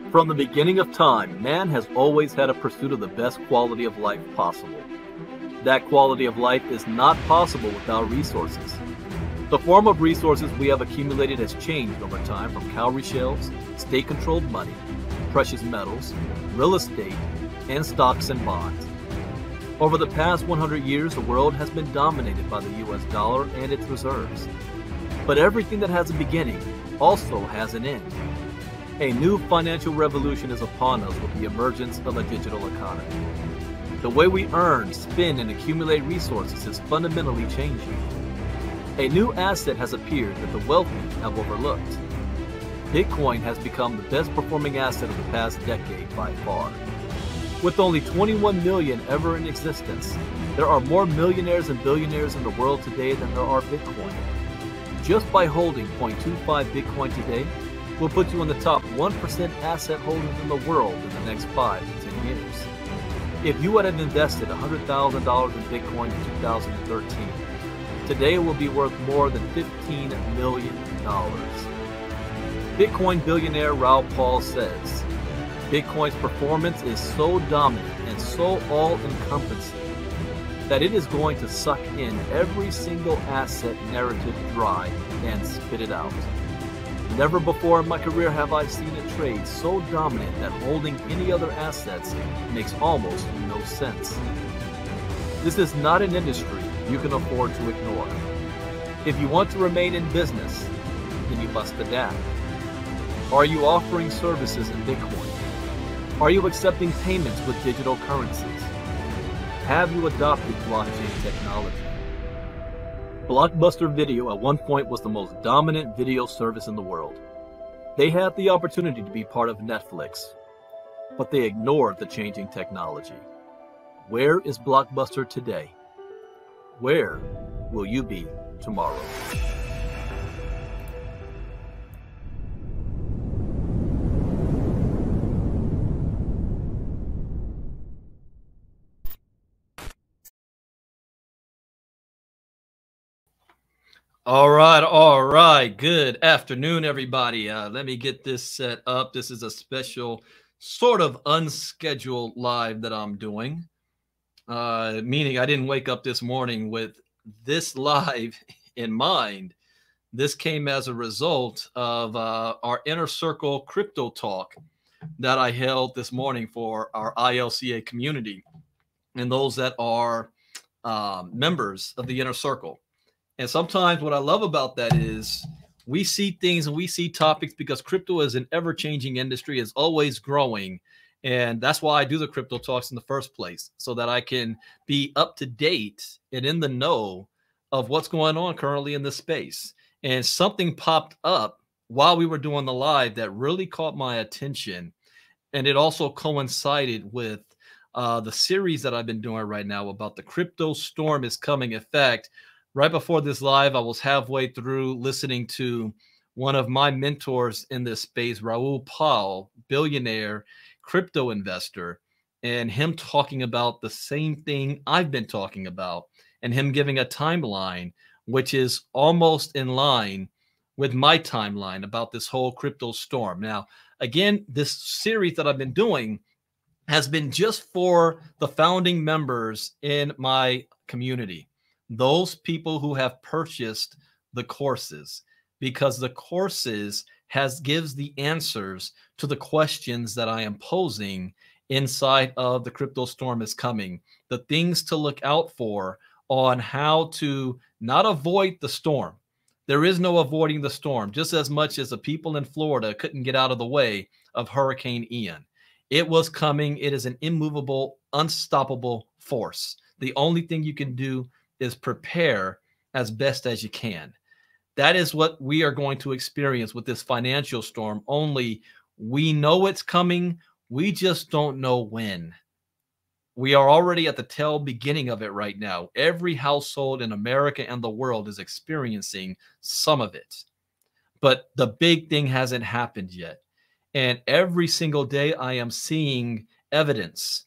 From the beginning of time, man has always had a pursuit of the best quality of life possible. That quality of life is not possible without resources. The form of resources we have accumulated has changed over time from cowrie shells, state-controlled money, precious metals, real estate, and stocks and bonds. Over the past 100 years, the world has been dominated by the US dollar and its reserves. But everything that has a beginning also has an end. A new financial revolution is upon us with the emergence of a digital economy. The way we earn, spend, and accumulate resources is fundamentally changing. A new asset has appeared that the wealthy have overlooked. Bitcoin has become the best performing asset of the past decade by far. With only 21 million ever in existence, there are more millionaires and billionaires in the world today than there are Bitcoin. Just by holding 0.25 Bitcoin today will put you in the top 1% asset holders in the world in the next 5 to 10 years. If you would have invested $100,000 in Bitcoin in 2013, today it will be worth more than $15 million. Bitcoin billionaire Raoul Pal says, Bitcoin's performance is so dominant and so all-encompassing that it is going to suck in every single asset narrative dry and spit it out. Never before in my career have I seen a trade so dominant that holding any other assets makes almost no sense. This is not an industry you can afford to ignore. If you want to remain in business, then you must adapt. Are you offering services in Bitcoin? Are you accepting payments with digital currencies? Have you adopted blockchain technology? Blockbuster Video at one point was the most dominant video service in the world. They had the opportunity to be part of Netflix, but they ignored the changing technology. Where is Blockbuster today? Where will you be tomorrow? All right. Good afternoon, everybody. Let me get this set up. This is a special, sort of unscheduled live that I'm doing, meaning I didn't wake up this morning with this live in mind. This came as a result of our Inner Circle crypto talk that I held this morning for our ILCA community and those that are members of the Inner Circle. And sometimes what I love about that is we see things and we see topics because crypto is an ever-changing industry, is always growing. And that's why I do the crypto talks in the first place, so that I can be up to date and in the know of what's going on currently in this space. And something popped up while we were doing the live that really caught my attention. And it also coincided with the series that I've been doing right now about the crypto storm is coming. In fact, right before this live, I was halfway through listening to one of my mentors in this space, Raoul Pal, billionaire crypto investor, and him talking about the same thing I've been talking about, and him giving a timeline, which is almost in line with my timeline about this whole crypto storm. Now, again, this series that I've been doing has been just for the founding members in my community. Those people who have purchased the courses, because the courses gives the answers to the questions that I am posing inside of the crypto storm is coming, the things to look out for on how to not avoid the storm. There is no avoiding the storm, just as much as the people in Florida couldn't get out of the way of Hurricane Ian. It was coming. It is an immovable, unstoppable force. The only thing you can do is prepare as best as you can. That is what we are going to experience with this financial storm. Only we know it's coming. We just don't know when. We are already at the tail beginning of it right now. Every household in America and the world is experiencing some of it. But the big thing hasn't happened yet. And every single day I am seeing evidence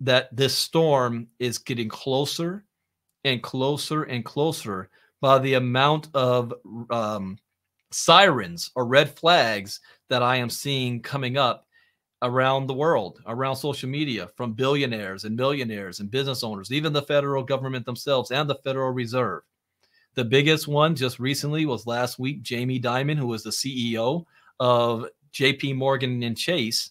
that this storm is getting closer and closer and closer by the amount of sirens or red flags that I am seeing coming up around the world, around social media, from billionaires and millionaires and business owners, even the federal government themselves and the Federal Reserve. The biggest one just recently was last week. Jamie Dimon, who was the CEO of JP Morgan and Chase,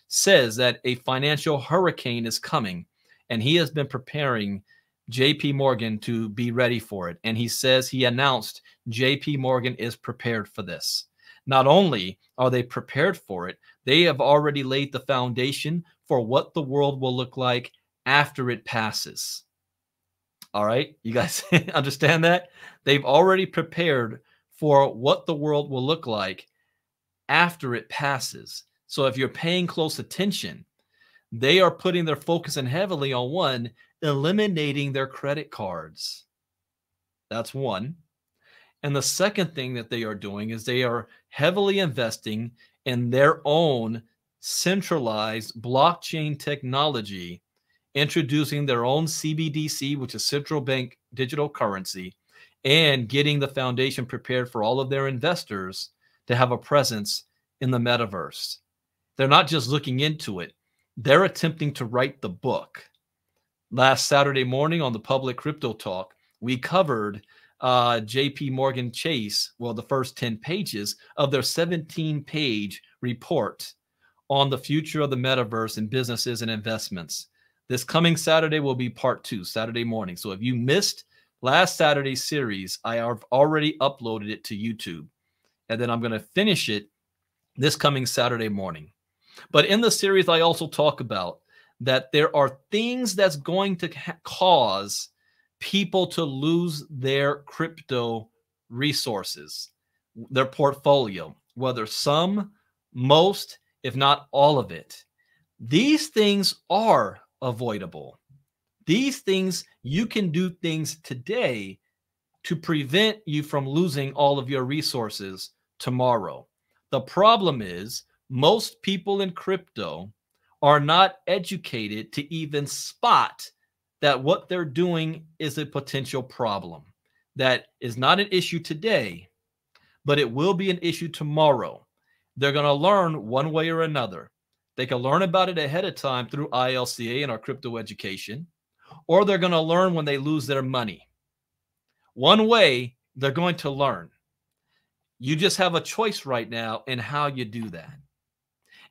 says that a financial hurricane is coming, and he has been preparing JP Morgan to be ready for it. And he says he announced JP Morgan is prepared for this. Not only are they prepared for it, they have already laid the foundation for what the world will look like after it passes. All right, you guys understand that? They've already prepared for what the world will look like after it passes. So if you're paying close attention, they are putting their focus in heavily on one, eliminating their credit cards. That's one. And the second thing that they are doing is they are heavily investing in their own centralized blockchain technology, introducing their own CBDC, which is central bank digital currency, and getting the foundation prepared for all of their investors to have a presence in the metaverse. They're not just looking into it. They're attempting to write the book. Last Saturday morning on the Public Crypto Talk, we covered JP Morgan Chase, well, the first 10 pages of their 17-page report on the future of the metaverse and businesses and investments. This coming Saturday will be part 2, Saturday morning. So if you missed last Saturday's series, I have already uploaded it to YouTube. And then I'm going to finish it this coming Saturday morning. But in the series, I also talk about that there are things that's going to cause people to lose their crypto resources, their portfolio, whether some, most, if not all of it. These things are avoidable. These things, you can do things today to prevent you from losing all of your resources tomorrow. The problem is most people in crypto are not educated to even spot that what they're doing is a potential problem. That is not an issue today, but it will be an issue tomorrow. They're going to learn one way or another. They can learn about it ahead of time through ILCA and our crypto education, or they're going to learn when they lose their money. One way they're going to learn. You just have a choice right now in how you do that.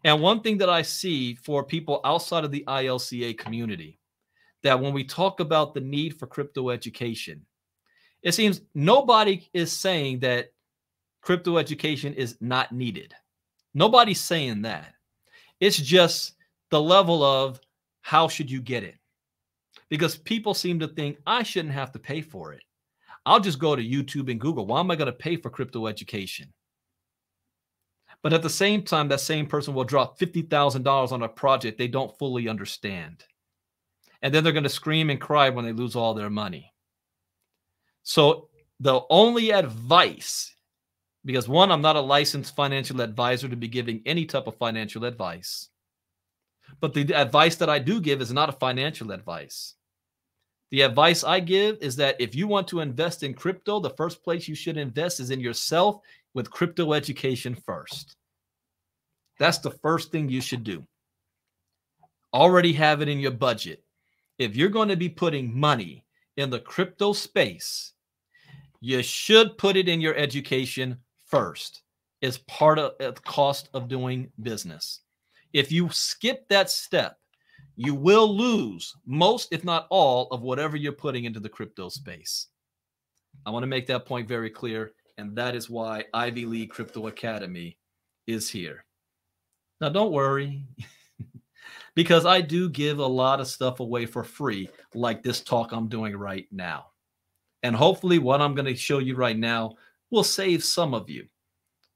And one thing that I see for people outside of the ILCA community, that when we talk about the need for crypto education, it seems nobody is saying that crypto education is not needed. Nobody's saying that. It's just the level of how should you get it? Because people seem to think I shouldn't have to pay for it. I'll just go to YouTube and Google. Why am I going to pay for crypto education? But at the same time, that same person will drop $50,000 on a project they don't fully understand. And then they're going to scream and cry when they lose all their money. So the only advice, because one, I'm not a licensed financial advisor to be giving any type of financial advice. But the advice that I do give is not a financial advice. The advice I give is that if you want to invest in crypto, the first place you should invest is in yourself with crypto education first. That's the first thing you should do. Already have it in your budget. If you're going to be putting money in the crypto space, you should put it in your education first. It's part of the cost of doing business. If you skip that step, you will lose most, if not all, of whatever you're putting into the crypto space. I want to make that point very clear, and that is why Ivy League Crypto Academy is here. Now, don't worry, because I do give a lot of stuff away for free, like this talk I'm doing right now. And hopefully what I'm going to show you right now will save some of you.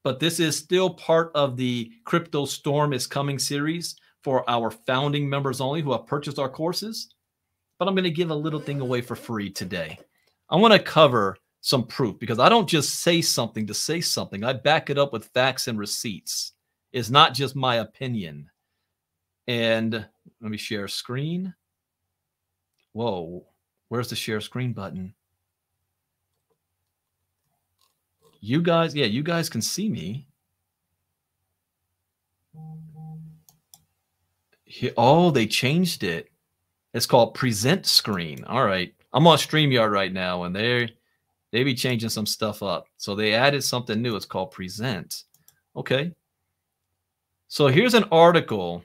But this is still part of the Crypto Storm is Coming series for our founding members only who have purchased our courses. But I'm going to give a little thing away for free today. I want to cover some proof because I don't just say something to say something. I back it up with facts and receipts. It's not just my opinion. And let me share screen. Whoa, where's the share screen button? You guys, yeah, you guys can see me. Oh, they changed it. It's called Present Screen. All right. I'm on StreamYard right now, and they be changing some stuff up. So they added something new. It's called Present. Okay. So here's an article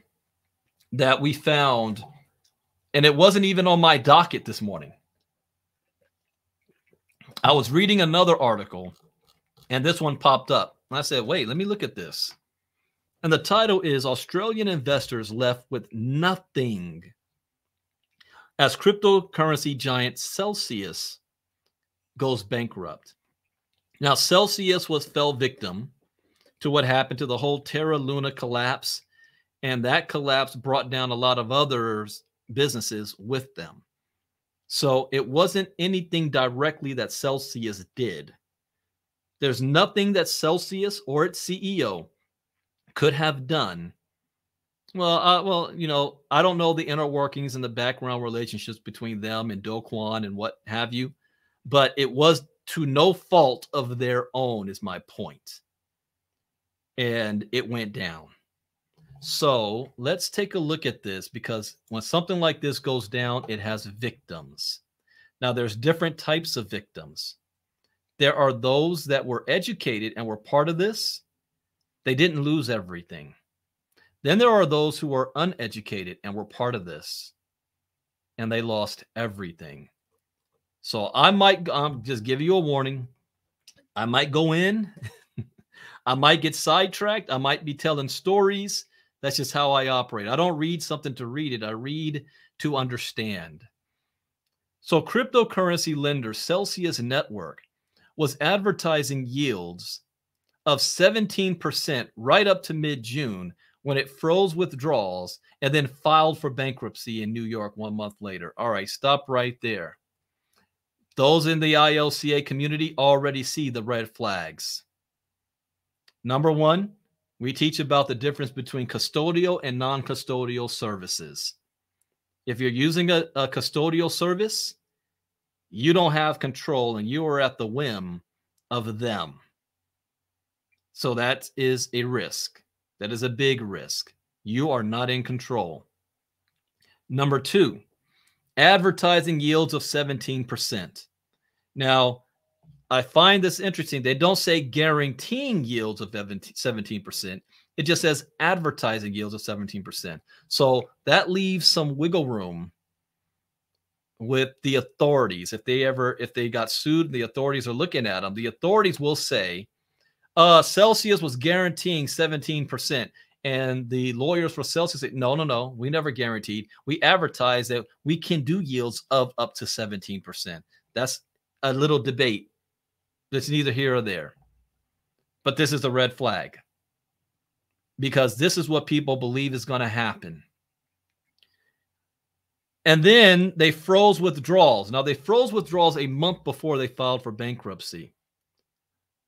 that we found, and it wasn't even on my docket this morning. I was reading another article, and this one popped up. And I said, wait, let me look at this. And the title is Australian Investors Left with Nothing as Cryptocurrency Giant Celsius Goes Bankrupt. Now, Celsius fell victim to what happened to the whole Terra Luna collapse, and that collapse brought down a lot of other businesses with them. So it wasn't anything directly that Celsius did. There's nothing that Celsius or its CEO could have done. Well, you know, I don't know the inner workings and the background relationships between them and Do Kwon and what have you, but it was to no fault of their own, is my point. And it went down. So let's take a look at this, because when something like this goes down, it has victims. Now, there's different types of victims. There are those that were educated and were part of this. They didn't lose everything. Then there are those who are uneducated and were part of this, and they lost everything. So I might just give you a warning. I might go in. I might get sidetracked. I might be telling stories. That's just how I operate. I don't read something to read it. I read to understand. So cryptocurrency lender Celsius Network was advertising yields of 17% right up to mid-June, when it froze withdrawals and then filed for bankruptcy in New York 1 month later. All right, stop right there. Those in the ILCA community already see the red flags. Number one, we teach about the difference between custodial and non-custodial services. If you're using a custodial service, you don't have control and you are at the whim of them. So that is a risk. That is a big risk. You are not in control. Number two, advertising yields of 17%. Now, I find this interesting. They don't say guaranteeing yields of 17%. It just says advertising yields of 17%. So that leaves some wiggle room with the authorities. If they got sued, the authorities are looking at them. The authorities will say, Celsius was guaranteeing 17%. And the lawyers for Celsius say, no, we never guaranteed. We advertised that we can do yields of up to 17%. That's a little debate. That's neither here or there. But this is a red flag, because this is what people believe is going to happen. And then they froze withdrawals. Now, they froze withdrawals a month before they filed for bankruptcy.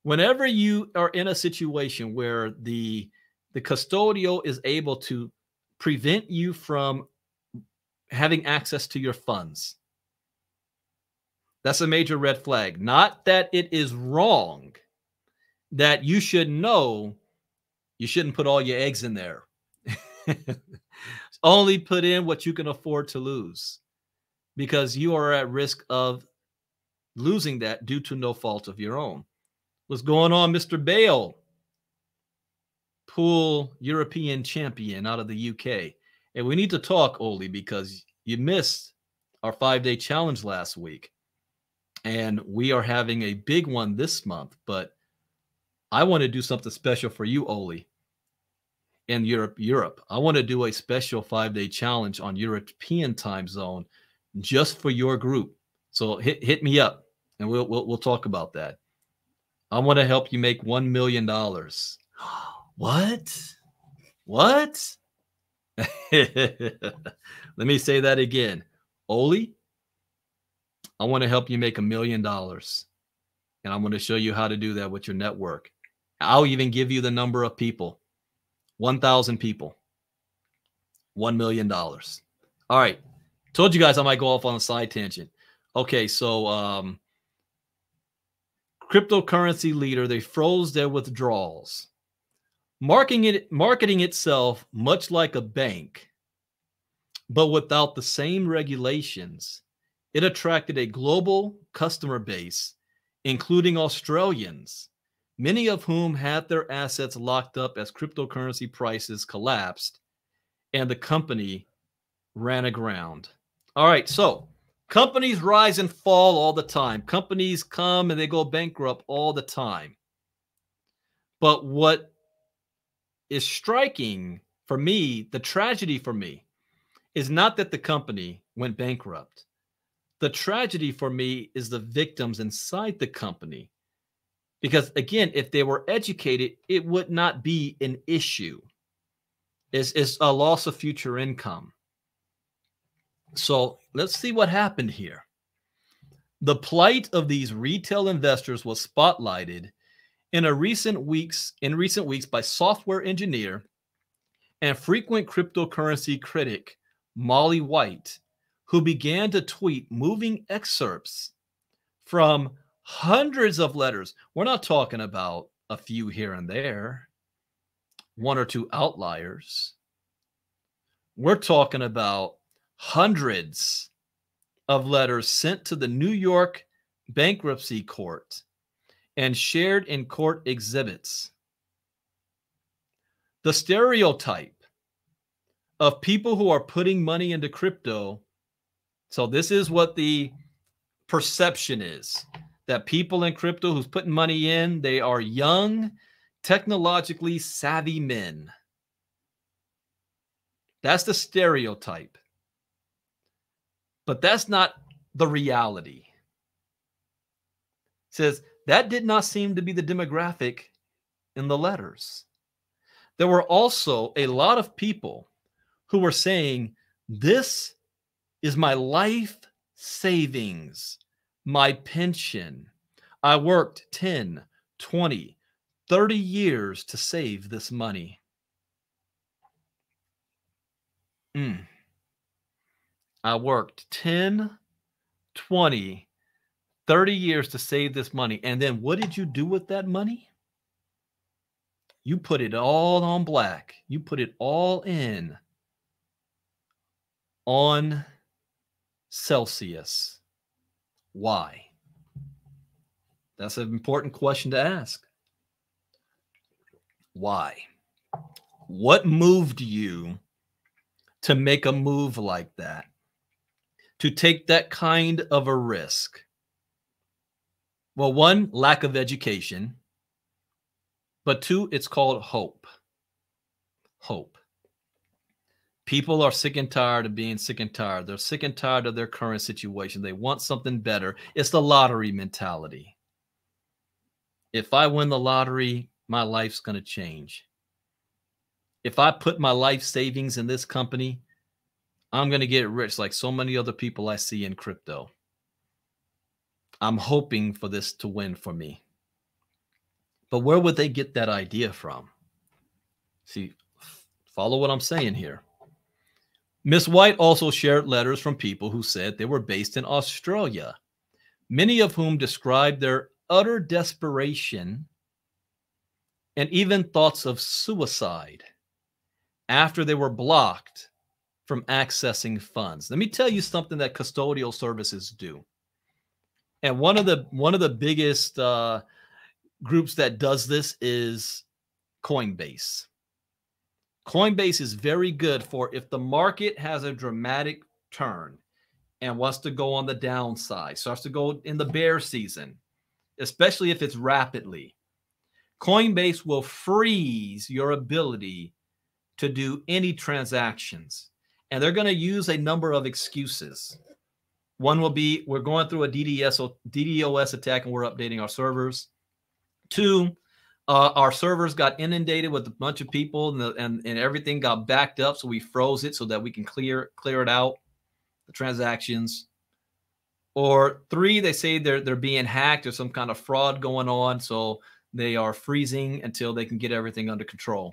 Whenever you are in a situation where the custodial is able to prevent you from having access to your funds, that's a major red flag. Not that it is wrong, that you should know you shouldn't put all your eggs in there. Only put in what you can afford to lose, because you are at risk of losing that due to no fault of your own. What's going on, Mr. Bale? Pool European champion out of the UK. And we need to talk, Oli, because you missed our 5-day challenge last week. And we are having a big one this month. But I want to do something special for you, Oli, in Europe. I want to do a special 5-day challenge on European time zone just for your group. So hit me up, and we'll talk about that. I want to help you make $1 million. What? What? Let me say that again. Oli, I want to help you make $1 million. And I'm going to show you how to do that with your network. I'll even give you the number of people. 1,000 people. $1 million. All right. Told you guys I might go off on a side tangent. Okay, so cryptocurrency leader, they froze their withdrawals. Marketing itself much like a bank, But without the same regulations, it attracted a global customer base, including Australians, many of whom had their assets locked up as cryptocurrency prices collapsed and the company ran aground. All right, so companies rise and fall all the time. Companies come and they go bankrupt all the time. But what is striking for me, the tragedy for me, is not that the company went bankrupt. The tragedy for me is the victims inside the company. Because again, if they were educated, it would not be an issue. It's a loss of future income. So let's see what happened here. The plight of these retail investors was spotlighted in recent weeks by software engineer and frequent cryptocurrency critic Molly White, who began to tweet moving excerpts from hundreds of letters. We're not talking about a few here and there, one or two outliers. We're talking about hundreds of letters sent to the New York bankruptcy court and shared in court exhibits. The stereotype of people who are putting money into crypto. So this is what the perception is, that people in crypto who's putting money in, they are young, technologically savvy men. That's the stereotype. But that's not the reality. It says that did not seem to be the demographic in the letters. There were also a lot of people who were saying, this is my life savings, my pension. I worked 10, 20, 30 years to save this money. I worked 10, 20, 30 years to save this money. And then what did you do with that money? You put it all on black. You put it all in on Celsius. Why? That's an important question to ask. Why? What moved you to make a move like that? To take that kind of a risk? Well, one, lack of education. But two, it's called hope. Hope. People are sick and tired of being sick and tired. They're sick and tired of their current situation. They want something better. It's the lottery mentality. If I win the lottery, my life's going to change. If I put my life savings in this company, I'm going to get rich like so many other people I see in crypto. I'm hoping for this to win for me. But where would they get that idea from? See, follow what I'm saying here. Miss White also shared letters from people who said they were based in Australia, many of whom described their utter desperation and even thoughts of suicide after they were blocked from accessing funds. Let me tell you something that custodial services do. And one of the biggest groups that does this is Coinbase. Coinbase is very good for if the market has a dramatic turn and wants to go on the downside, starts to go in the bear season, especially if it's rapidly. Coinbase will freeze your ability to do any transactions. And they're going to use a number of excuses. One will be, we're going through a DDoS attack and we're updating our servers. Two, our servers got inundated with a bunch of people and everything got backed up. So we froze it so that we can clear it out, the transactions. Or three, they say they're being hacked or some kind of fraud going on. So they are freezing until they can get everything under control.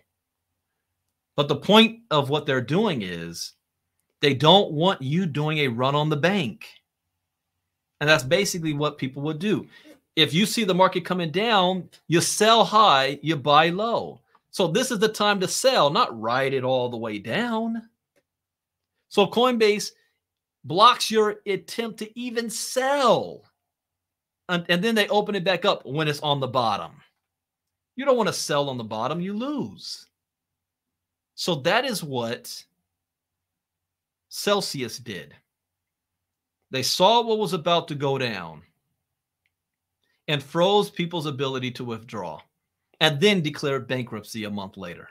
But the point of what they're doing is they don't want you doing a run on the bank. And that's basically what people would do. If you see the market coming down, you sell high, you buy low. So this is the time to sell, not ride it all the way down. So Coinbase blocks your attempt to even sell. And then they open it back up when it's on the bottom. You don't want to sell on the bottom, you lose. So that is what Celsius did. They saw what was about to go down and froze people's ability to withdraw, and then declared bankruptcy a month later.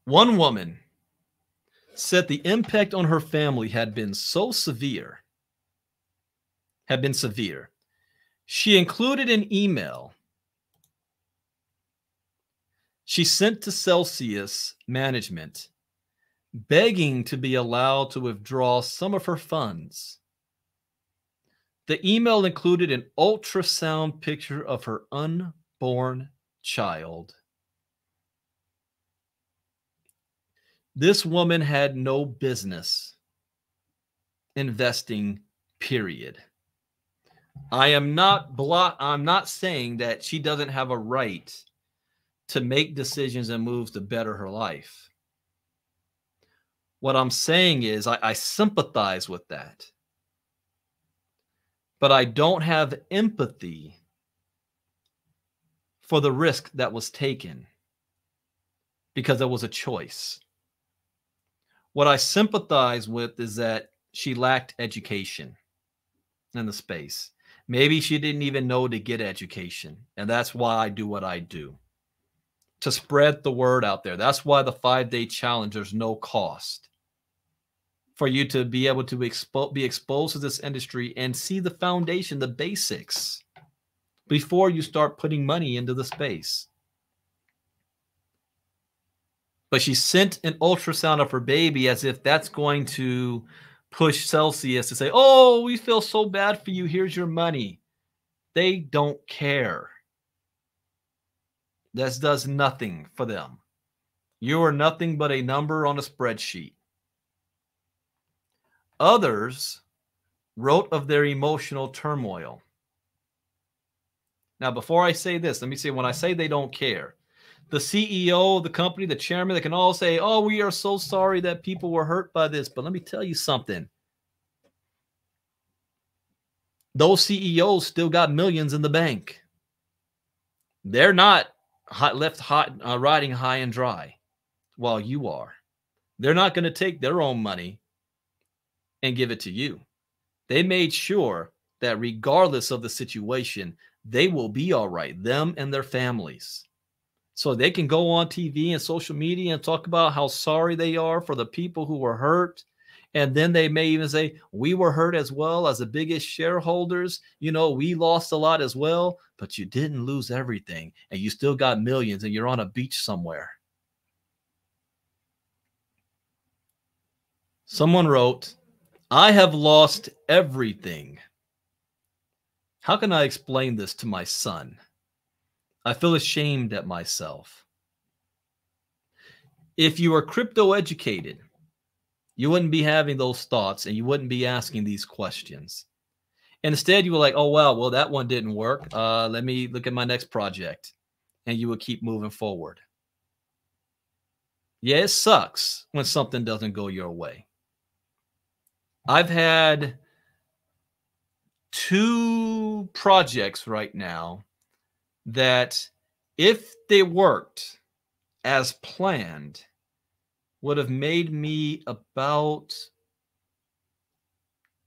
One woman said the impact on her family had been severe. She included an email she sent to Celsius management begging to be allowed to withdraw some of her funds. The email included an ultrasound picture of her unborn child. This woman had no business investing, period. I'm not saying that she doesn't have a right to make decisions and moves to better her life. What I'm saying is I sympathize with that. But I don't have empathy for the risk that was taken because it was a choice. What I sympathize with is that she lacked education in the space. Maybe she didn't even know to get education. And that's why I do what I do, to spread the word out there. That's why the 5-day challenge, there's no cost for you to be able to be exposed to this industry and see the foundation, the basics, before you start putting money into the space. But she sent an ultrasound of her baby as if that's going to push Celsius to say, oh, we feel so bad for you. Here's your money. They don't care. This does nothing for them. You are nothing but a number on a spreadsheet. Others wrote of their emotional turmoil. Now, before I say this, let me say, when I say they don't care, the CEO of the company, the chairman, they can all say, oh, we are so sorry that people were hurt by this. But let me tell you something. Those CEOs still got millions in the bank. They're not riding high and dry while you are. They're not going to take their own money and give it to you. They made sure that regardless of the situation, they will be all right, them and their families. So they can go on TV and social media and talk about how sorry they are for the people who were hurt. And then they may even say, we were hurt as well as the biggest shareholders. You know, we lost a lot as well, but you didn't lose everything. And you still got millions and you're on a beach somewhere. Someone wrote, I have lost everything. How can I explain this to my son? I feel ashamed at myself. If you were crypto educated, you wouldn't be having those thoughts and you wouldn't be asking these questions. Instead, you were like, oh, well, that one didn't work. Let me look at my next project. And you would keep moving forward. Yeah, it sucks when something doesn't go your way. I've had 2 projects right now that, if they worked as planned, would have made me about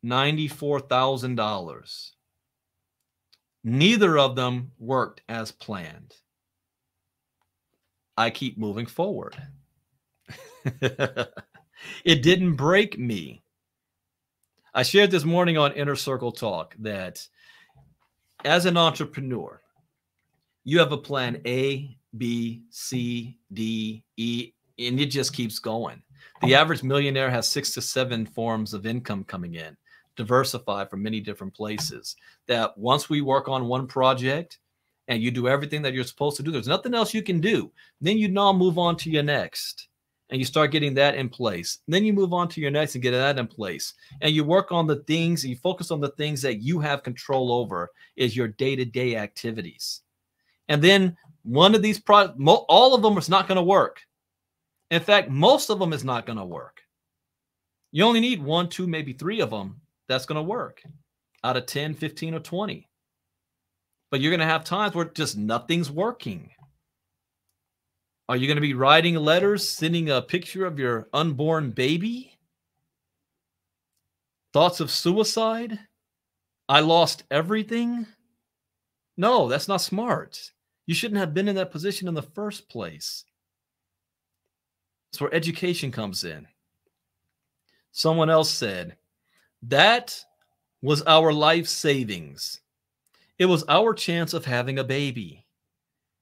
$94,000. Neither of them worked as planned. I keep moving forward. It didn't break me. I shared this morning on Inner Circle Talk that as an entrepreneur, you have a plan A, B, C, D, E, and it just keeps going. The average millionaire has 6 to 7 forms of income coming in, diversified from many different places. That once we work on one project and you do everything that you're supposed to do, there's nothing else you can do. Then you now move on to your next. And you start getting that in place. Then you move on to your next and get that in place. And you work on the things, you focus on the things that you have control over, is your day-to-day activities. And then One of these all of them is not going to work. In fact, most of them is not going to work. You only need 1, 2, maybe 3 of them that's going to work out of 10, 15, or 20. But you're going to have times where just nothing's working. Are you going to be writing letters, sending a picture of your unborn baby? Thoughts of suicide? I lost everything? No, that's not smart. You shouldn't have been in that position in the first place. That's where education comes in. Someone else said, that was our life savings. It was our chance of having a baby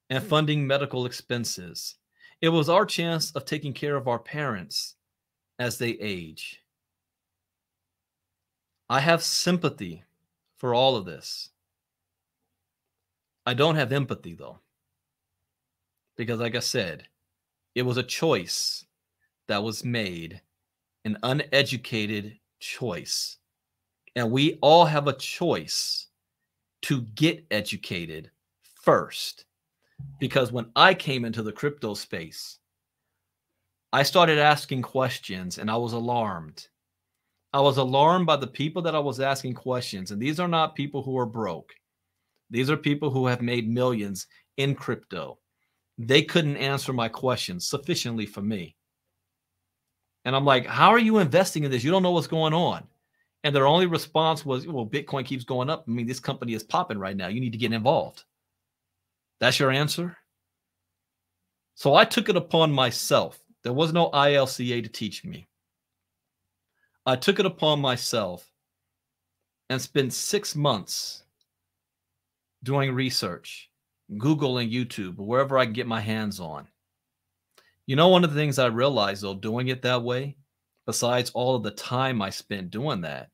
and funding medical expenses. It was our chance of taking care of our parents as they age. I have sympathy for all of this. I don't have empathy, though, because like I said, it was a choice that was made, an uneducated choice. And we all have a choice to get educated first. Because when I came into the crypto space, I started asking questions and I was alarmed. I was alarmed by the people that I was asking questions. And these are not people who are broke. These are people who have made millions in crypto. They couldn't answer my questions sufficiently for me. And I'm like, how are you investing in this? You don't know what's going on. And their only response was, well, Bitcoin keeps going up. I mean, this company is popping right now. You need to get involved. That's your answer? So I took it upon myself. There was no ILCA to teach me. I took it upon myself and spent 6 months doing research, Google and YouTube, wherever I can get my hands on. You know, one of the things I realized, though, doing it that way, besides all of the time I spent doing that,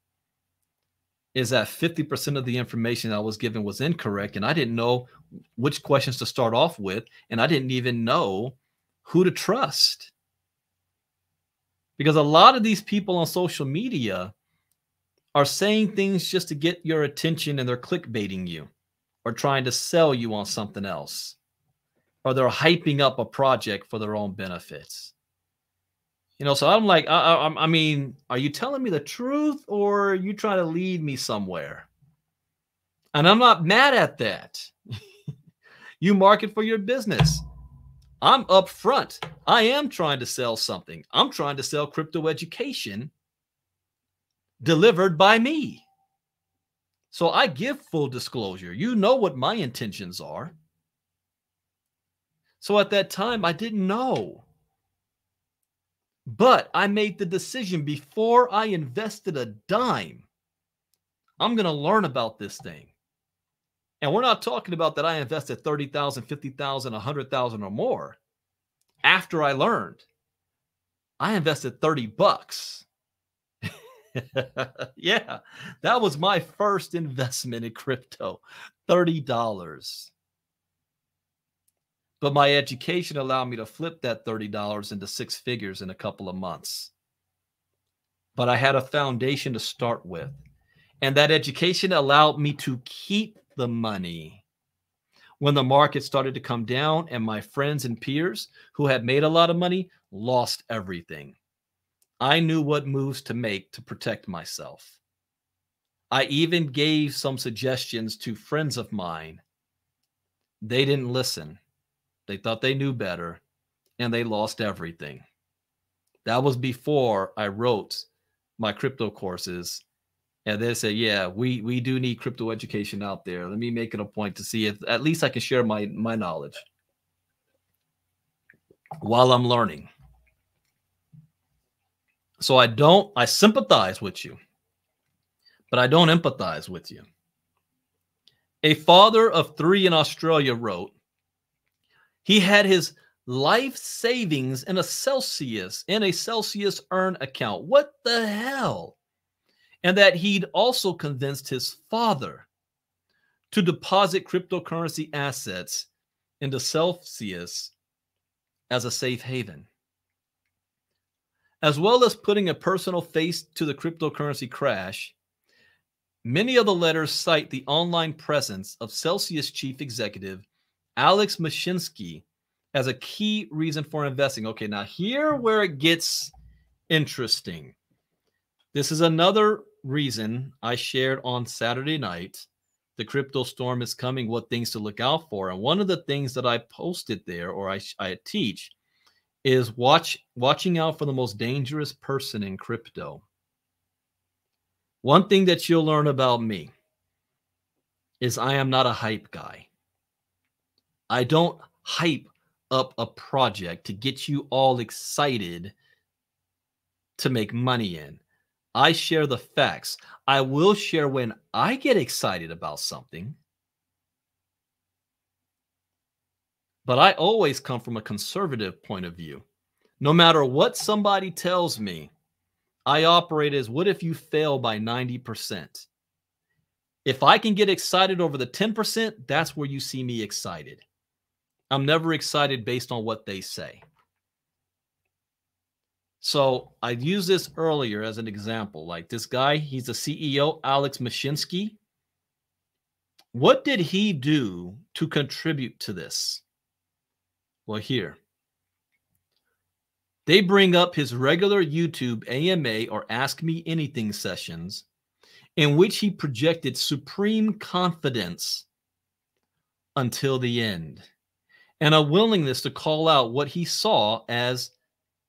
is that 50% of the information I was given was incorrect, and I didn't know which questions to start off with, and I didn't even know who to trust. Because a lot of these people on social media are saying things just to get your attention, and they're clickbaiting you or trying to sell you on something else, or they're hyping up a project for their own benefits. You know, so I'm like, I mean, are you telling me the truth or are you trying to lead me somewhere? And I'm not mad at that. You market for your business. I'm upfront. I am trying to sell something. I'm trying to sell crypto education delivered by me. So I give full disclosure. You know what my intentions are. So at that time, I didn't know. But I made the decision before I invested a dime. I'm going to learn about this thing. And we're not talking about that I invested $30,000, $50,000, $100,000 or more. After I learned, I invested $30. Yeah, that was my first investment in crypto, $30. But my education allowed me to flip that $30 into 6 figures in a couple of months. But I had a foundation to start with. And that education allowed me to keep the money. When the market started to come down and my friends and peers who had made a lot of money lost everything, I knew what moves to make to protect myself. I even gave some suggestions to friends of mine. They didn't listen. They thought they knew better, and they lost everything. That was before I wrote my crypto courses. And they said, yeah, we do need crypto education out there. Let me make it a point to see if at least I can share my knowledge while I'm learning. So I sympathize with you, but I don't empathize with you. A father of 3 in Australia wrote, he had his life savings in a Celsius earn account. What the hell? And that he'd also convinced his father to deposit cryptocurrency assets into Celsius as a safe haven. As well as putting a personal face to the cryptocurrency crash, many of the letters cite the online presence of Celsius chief executive Alex Mashinsky as a key reason for investing. Okay, now here where it gets interesting. This is another reason I shared on Saturday night. The crypto storm is coming, what things to look out for. And one of the things that I posted there, or I teach, is watching out for the most dangerous person in crypto. One thing that you'll learn about me is I am not a hype guy. I don't hype up a project to get you all excited to make money in. I share the facts. I will share when I get excited about something, but I always come from a conservative point of view. No matter what somebody tells me, I operate as, what if you fail by 90%? If I can get excited over the 10%, that's where you see me excited. I'm never excited based on what they say. So I used this earlier as an example. Like this guy, he's the CEO, Alex Mashinsky. What did he do to contribute to this? Well, here. They bring up his regular YouTube AMA or Ask Me Anything sessions in which he projected supreme confidence until the end and a willingness to call out what he saw as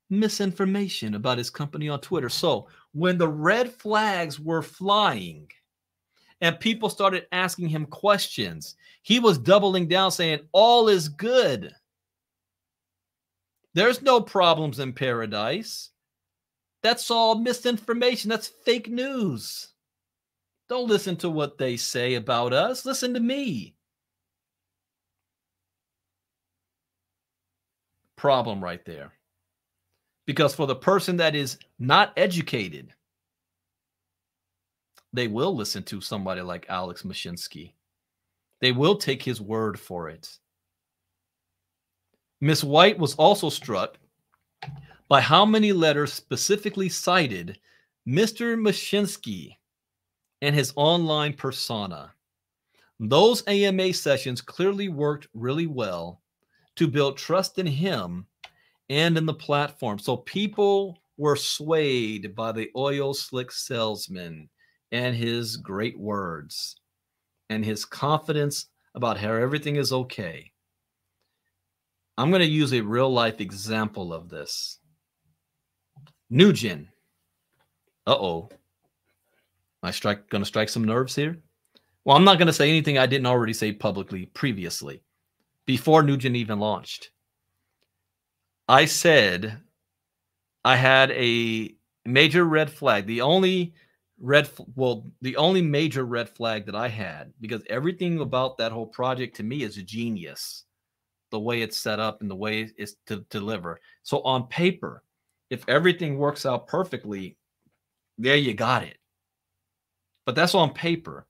misinformation about his company on Twitter. So when the red flags were flying and people started asking him questions, he was doubling down saying, all is good. There's no problems in paradise. That's all misinformation. That's fake news. Don't listen to what they say about us. Listen to me. Problem right there. Because for the person that is not educated, they will listen to somebody like Alex Mashinsky. They will take his word for it. Ms. White was also struck by how many letters specifically cited Mr. Mashinsky and his online persona. Those AMA sessions clearly worked really well to build trust in him and in the platform. So people were swayed by the oil slick salesman and his great words and his confidence about how everything is okay. I'm going to use a real life example of this. Nugent. Uh-oh. Am I going to strike some nerves here? Well, I'm not going to say anything I didn't already say publicly previously, before Nugent even launched. I said I had a major red flag. The only major red flag that I had, because everything about that whole project to me is a genius, the way it's set up and the way it's to deliver. So on paper, if everything works out perfectly, there you got it. But that's on paper.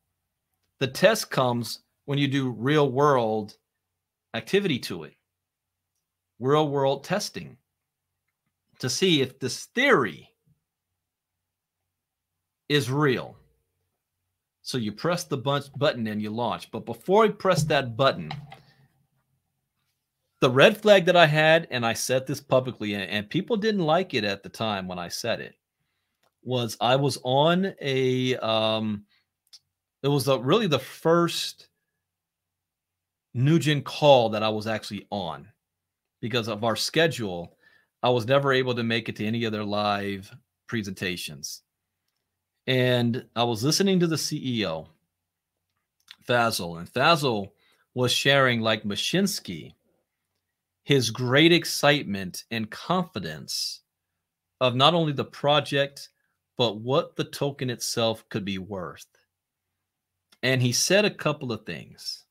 The test comes when you do real world activity to it. Real world testing to see if this theory is real. So you press the button and you launch. But before you press that button, the red flag that I had, and I said this publicly, and people didn't like it at the time when I said it, was I was on a, it was really the first Nugent call that I was actually on. Because of our schedule, I was never able to make it to any of their live presentations. And I was listening to the CEO, Fazil, and Fazil was sharing, like Mashinsky, his great excitement and confidence of not only the project, but what the token itself could be worth. And he said a couple of things.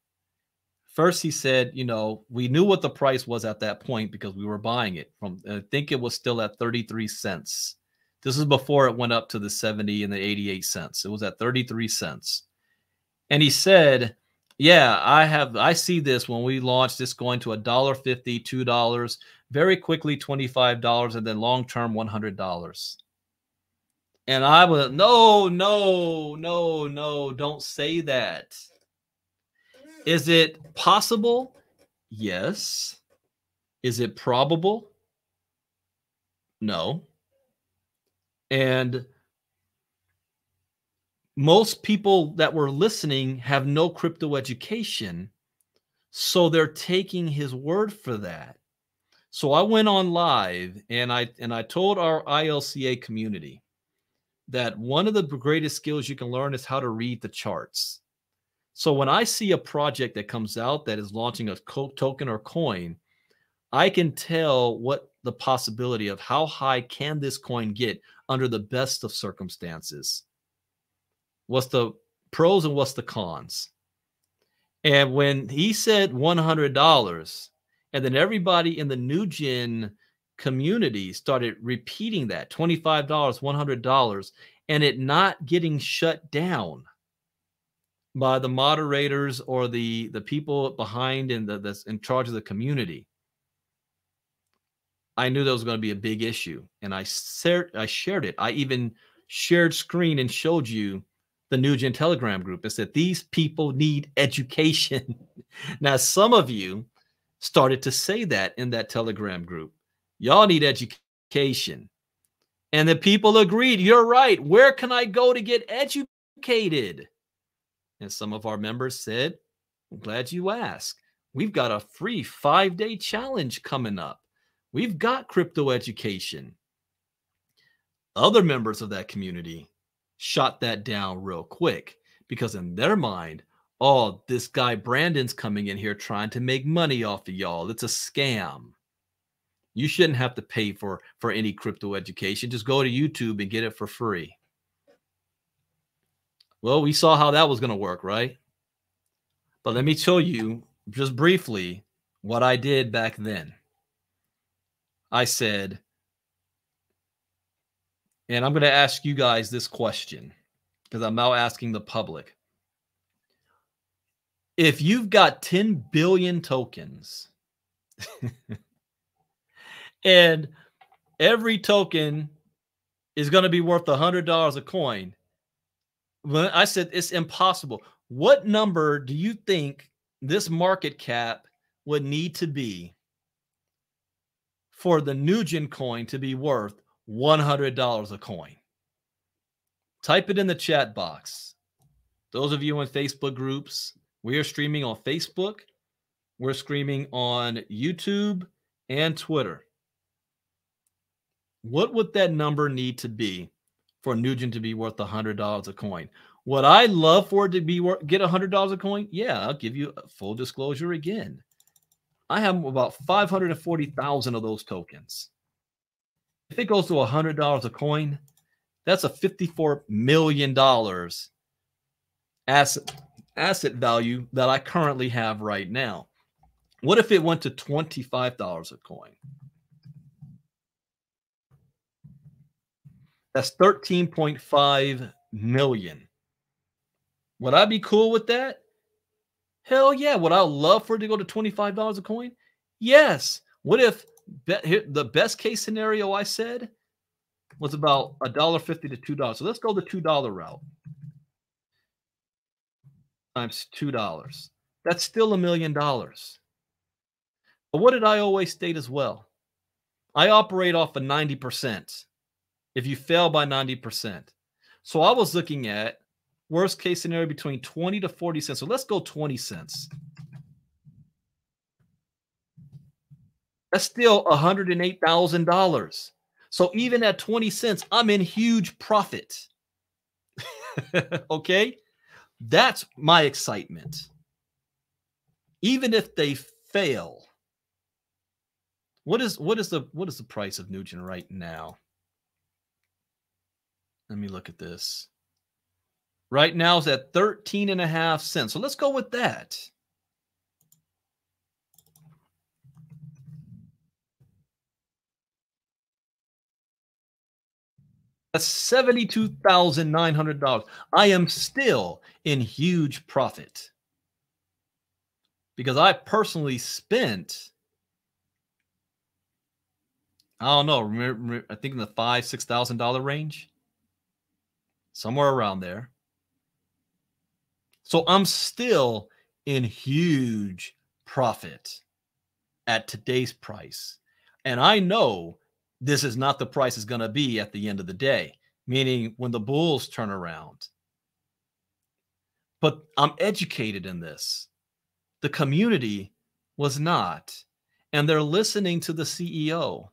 First, he said, you know, we knew what the price was at that point because we were buying it from, I think it was still at 33 cents. This is before it went up to the 70 and the 88 cents. It was at 33 cents. And he said, yeah, I see this when we launched this going to $1.50, $2, very quickly $25, and then long-term $100. And I was, no, don't say that. Is it possible? Yes. Is it probable? No. And most people that were listening have no crypto education, so they're taking his word for that. So I went on live and I told our ILCA community that one of the greatest skills you can learn is how to read the charts. So when I see a project that comes out that is launching a token or coin, I can tell what the possibility of how high can this coin get under the best of circumstances. What's the pros and what's the cons? And when he said $100, and then everybody in the new gen community started repeating that $25, $100, and it not getting shut down by the moderators or the people behind and that's in charge of the community, I knew that was going to be a big issue, and I shared it. I even shared screen and showed you the New Gen Telegram group. I said these people need education. Now, some of you started to say that in that Telegram group. Y'all need education, and the people agreed. You're right. Where can I go to get educated? And some of our members said, I'm glad you asked. We've got a free 5-day challenge coming up. We've got crypto education. Other members of that community shot that down real quick because in their mind, oh, this guy Brandon's coming in here trying to make money off of y'all. It's a scam. You shouldn't have to pay for any crypto education. Just go to YouTube and get it for free. Well, we saw how that was going to work, right? But let me tell you just briefly what I did back then. I said, and I'm going to ask you guys this question because I'm now asking the public. If you've got 10 billion tokens and every token is going to be worth $100 a coin, well, I said it's impossible. What number do you think this market cap would need to be for the Nugent coin to be worth $100 a coin? Type it in the chat box. Those of you in Facebook groups, we are streaming on Facebook. We're streaming on YouTube and Twitter. What would that number need to be for Nugent to be worth $100 a coin? Would I love for it to be get $100 a coin? Yeah, I'll give you a full disclosure again. I have about 540,000 of those tokens. If it goes to $100 a coin, that's a $54 million asset value that I currently have right now. What if it went to $25 a coin? That's 13.5 million. Would I be cool with that? Hell yeah. Would I love for it to go to $25 a coin? Yes. What if the best case scenario I said was about $1.50 to $2? So let's go the $2 route. Times $2. That's still $1 million. But what did I always state as well? I operate off of 90%. If you fail by 90%. So I was looking at worst case scenario between 20 to 40 cents. So let's go 20 cents. That's still $108,000. So even at 20 cents, I'm in huge profit. Okay? That's my excitement. Even if they fail. What is the price of Nugent right now? Let me look at this. Right now it's at 13.5 cents. So let's go with that. That's $72,900. I am still in huge profit because I personally spent, I don't know, remember, I think in the $5,000–6,000 range, somewhere around there. So I'm still in huge profit. at today's price. And I know this is not the price it's going to be at the end of the day, meaning when the bulls turn around. But I'm educated in this. The community was not. And they're listening to the CEO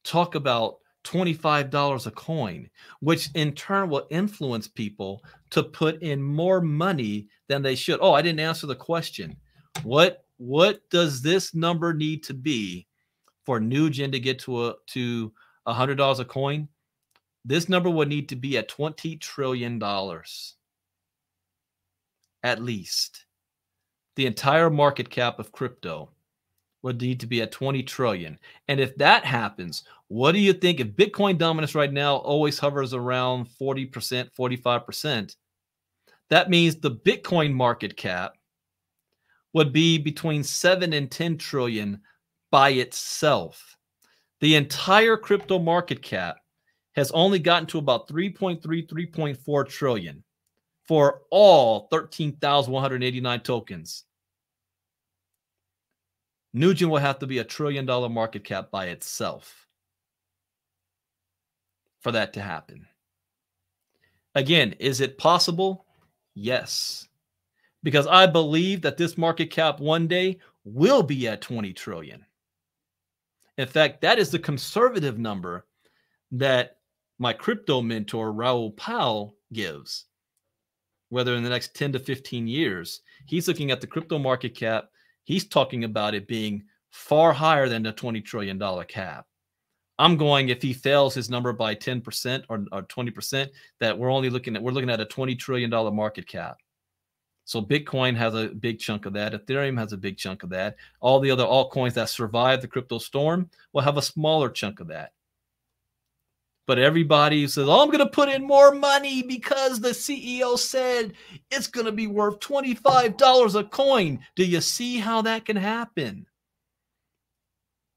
talk about $25 a coin, which in turn will influence people to put in more money than they should. Oh, I didn't answer the question. What does this number need to be for Nugent to get to $100 a coin? This number would need to be at $20 trillion. At least. The entire market cap of crypto would need to be at 20 trillion. And if that happens, what do you think? If Bitcoin dominance right now always hovers around 40%, 45%, that means the Bitcoin market cap would be between 7 and 10 trillion by itself. The entire crypto market cap has only gotten to about 3.3, 3.4 trillion for all 13,189 tokens. Nugent will have to be $1 trillion market cap by itself for that to happen. Again, is it possible? Yes. Because I believe that this market cap one day will be at 20 trillion. In fact, that is the conservative number that my crypto mentor, Raoul Pal, gives. Whether in the next 10 to 15 years, he's looking at the crypto market cap. He's talking about it being far higher than the $20 trillion cap. I'm going, if he fails his number by 10% or 20%, that we're looking at a $20 trillion market cap. So Bitcoin has a big chunk of that. Ethereum has a big chunk of that. All the other altcoins that survive the crypto storm will have a smaller chunk of that. But everybody says, oh, I'm going to put in more money because the CEO said it's going to be worth $25 a coin. Do you see how that can happen?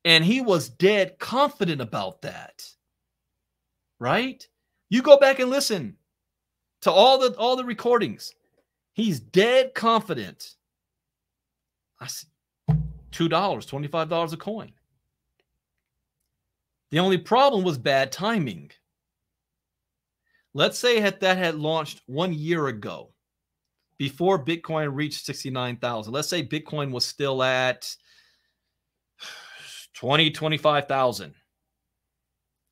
And he was dead confident about that. Right? You go back and listen to all the recordings. He's dead confident. I said, $2, $25 a coin. The only problem was bad timing. Let's say that had launched 1 year ago, before Bitcoin reached 69,000. Let's say Bitcoin was still at 20, 25,000.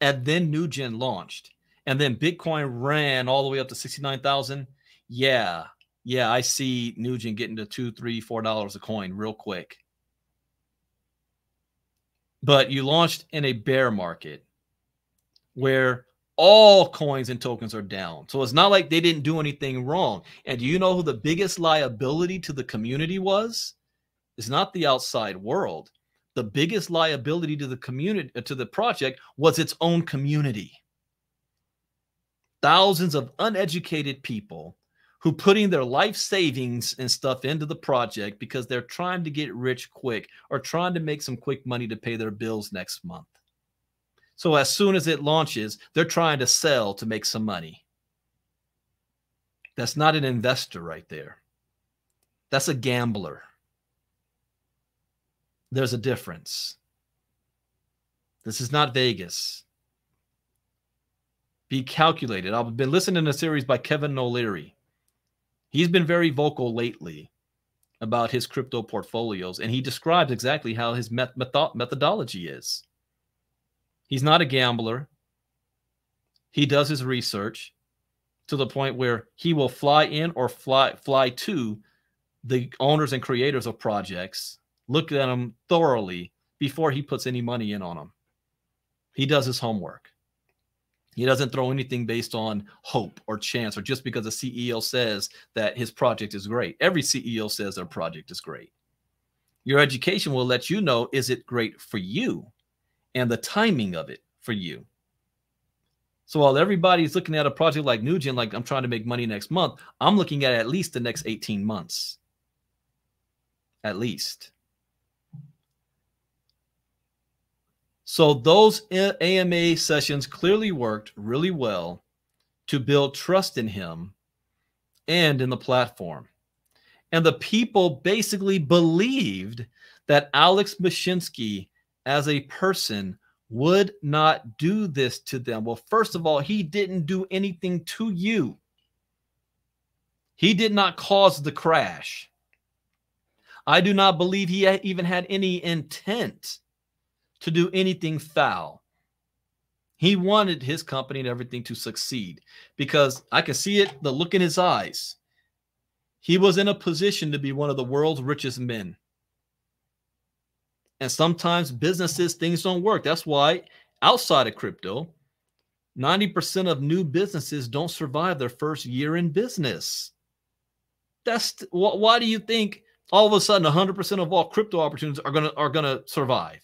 And then Nugent launched. And then Bitcoin ran all the way up to 69,000. Yeah, I see Nugent getting to $2, $3, $4 a coin real quick. But you launched in a bear market where all coins and tokens are down. So it's not like they didn't do anything wrong. And do you know who the biggest liability to the community was? It's not the outside world. The biggest liability to the community, to the project, was its own community. Thousands of uneducated people who putting their life savings and stuff into the project because they're trying to get rich quick or trying to make some quick money to pay their bills next month. So as soon as it launches, they're trying to sell to make some money. That's not an investor right there. That's a gambler. There's a difference. This is not Vegas. Be calculated. I've been listening to a series by Kevin O'Leary. He's been very vocal lately about his crypto portfolios, and he describes exactly how his methodology is. He's not a gambler. He does his research to the point where he will fly in or fly to the owners and creators of projects, look at them thoroughly before he puts any money in on them. He does his homework. He doesn't throw anything based on hope or chance or just because the CEO says that his project is great. Every CEO says their project is great. Your education will let you know, is it great for you and the timing of it for you. So while everybody's looking at a project like Nugent, like I'm trying to make money next month, I'm looking at least the next 18 months. At least. So those AMA sessions clearly worked really well to build trust in him and in the platform. And the people basically believed that Alex Mashinsky as a person would not do this to them. Well, first of all, he didn't do anything to you. He did not cause the crash. I do not believe he even had any intent to do anything foul. He wanted his company and everything to succeed because I can see it, the look in his eyes. He was in a position to be one of the world's richest men. And sometimes businesses, things don't work. That's why outside of crypto, 90% of new businesses don't survive their first year in business. Why do you think all of a sudden 100% of all crypto opportunities are gonna survive?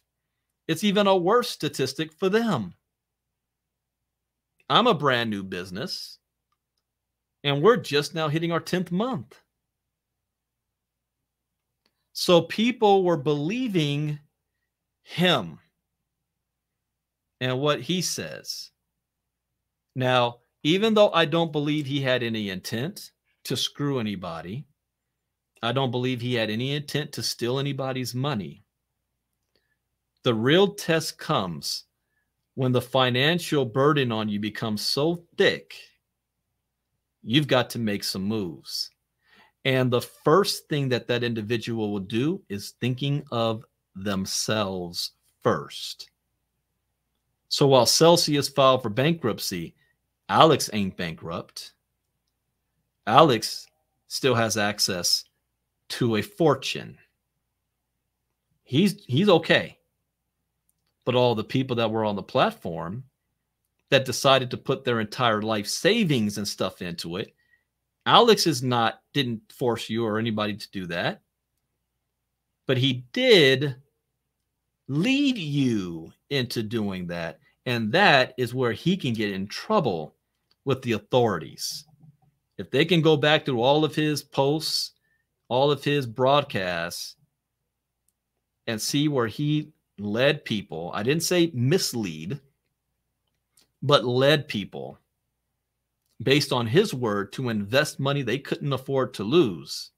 It's even a worse statistic for them. I'm a brand new business, and we're just now hitting our 10th month. So people were believing him and what he says. Now, even though I don't believe he had any intent to screw anybody, I don't believe he had any intent to steal anybody's money. The real test comes when the financial burden on you becomes so thick, you've got to make some moves. And the first thing that that individual will do is thinking of themselves first. So while Celsius filed for bankruptcy, Alex ain't bankrupt. Alex still has access to a fortune. He's okay. But all the people that were on the platform that decided to put their entire life savings and stuff into it, Alex didn't force you or anybody to do that. But he did lead you into doing that. And that is where he can get in trouble with the authorities. If they can go back through all of his posts, all of his broadcasts, and see where he led people, I didn't say mislead, but led people based on his word to invest money they couldn't afford to lose,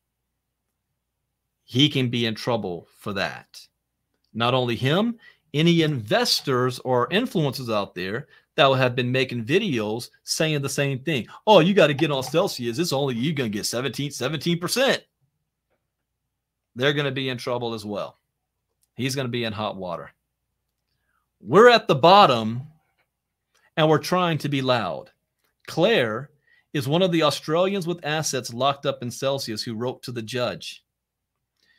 he can be in trouble for that. Not only him, any investors or influencers out there that will have been making videos saying the same thing. Oh, you got to get on Celsius. It's only you're going to get 17%. They're going to be in trouble as well. He's going to be in hot water. We're at the bottom and we're trying to be loud. Claire is one of the Australians with assets locked up in Celsius who wrote to the judge.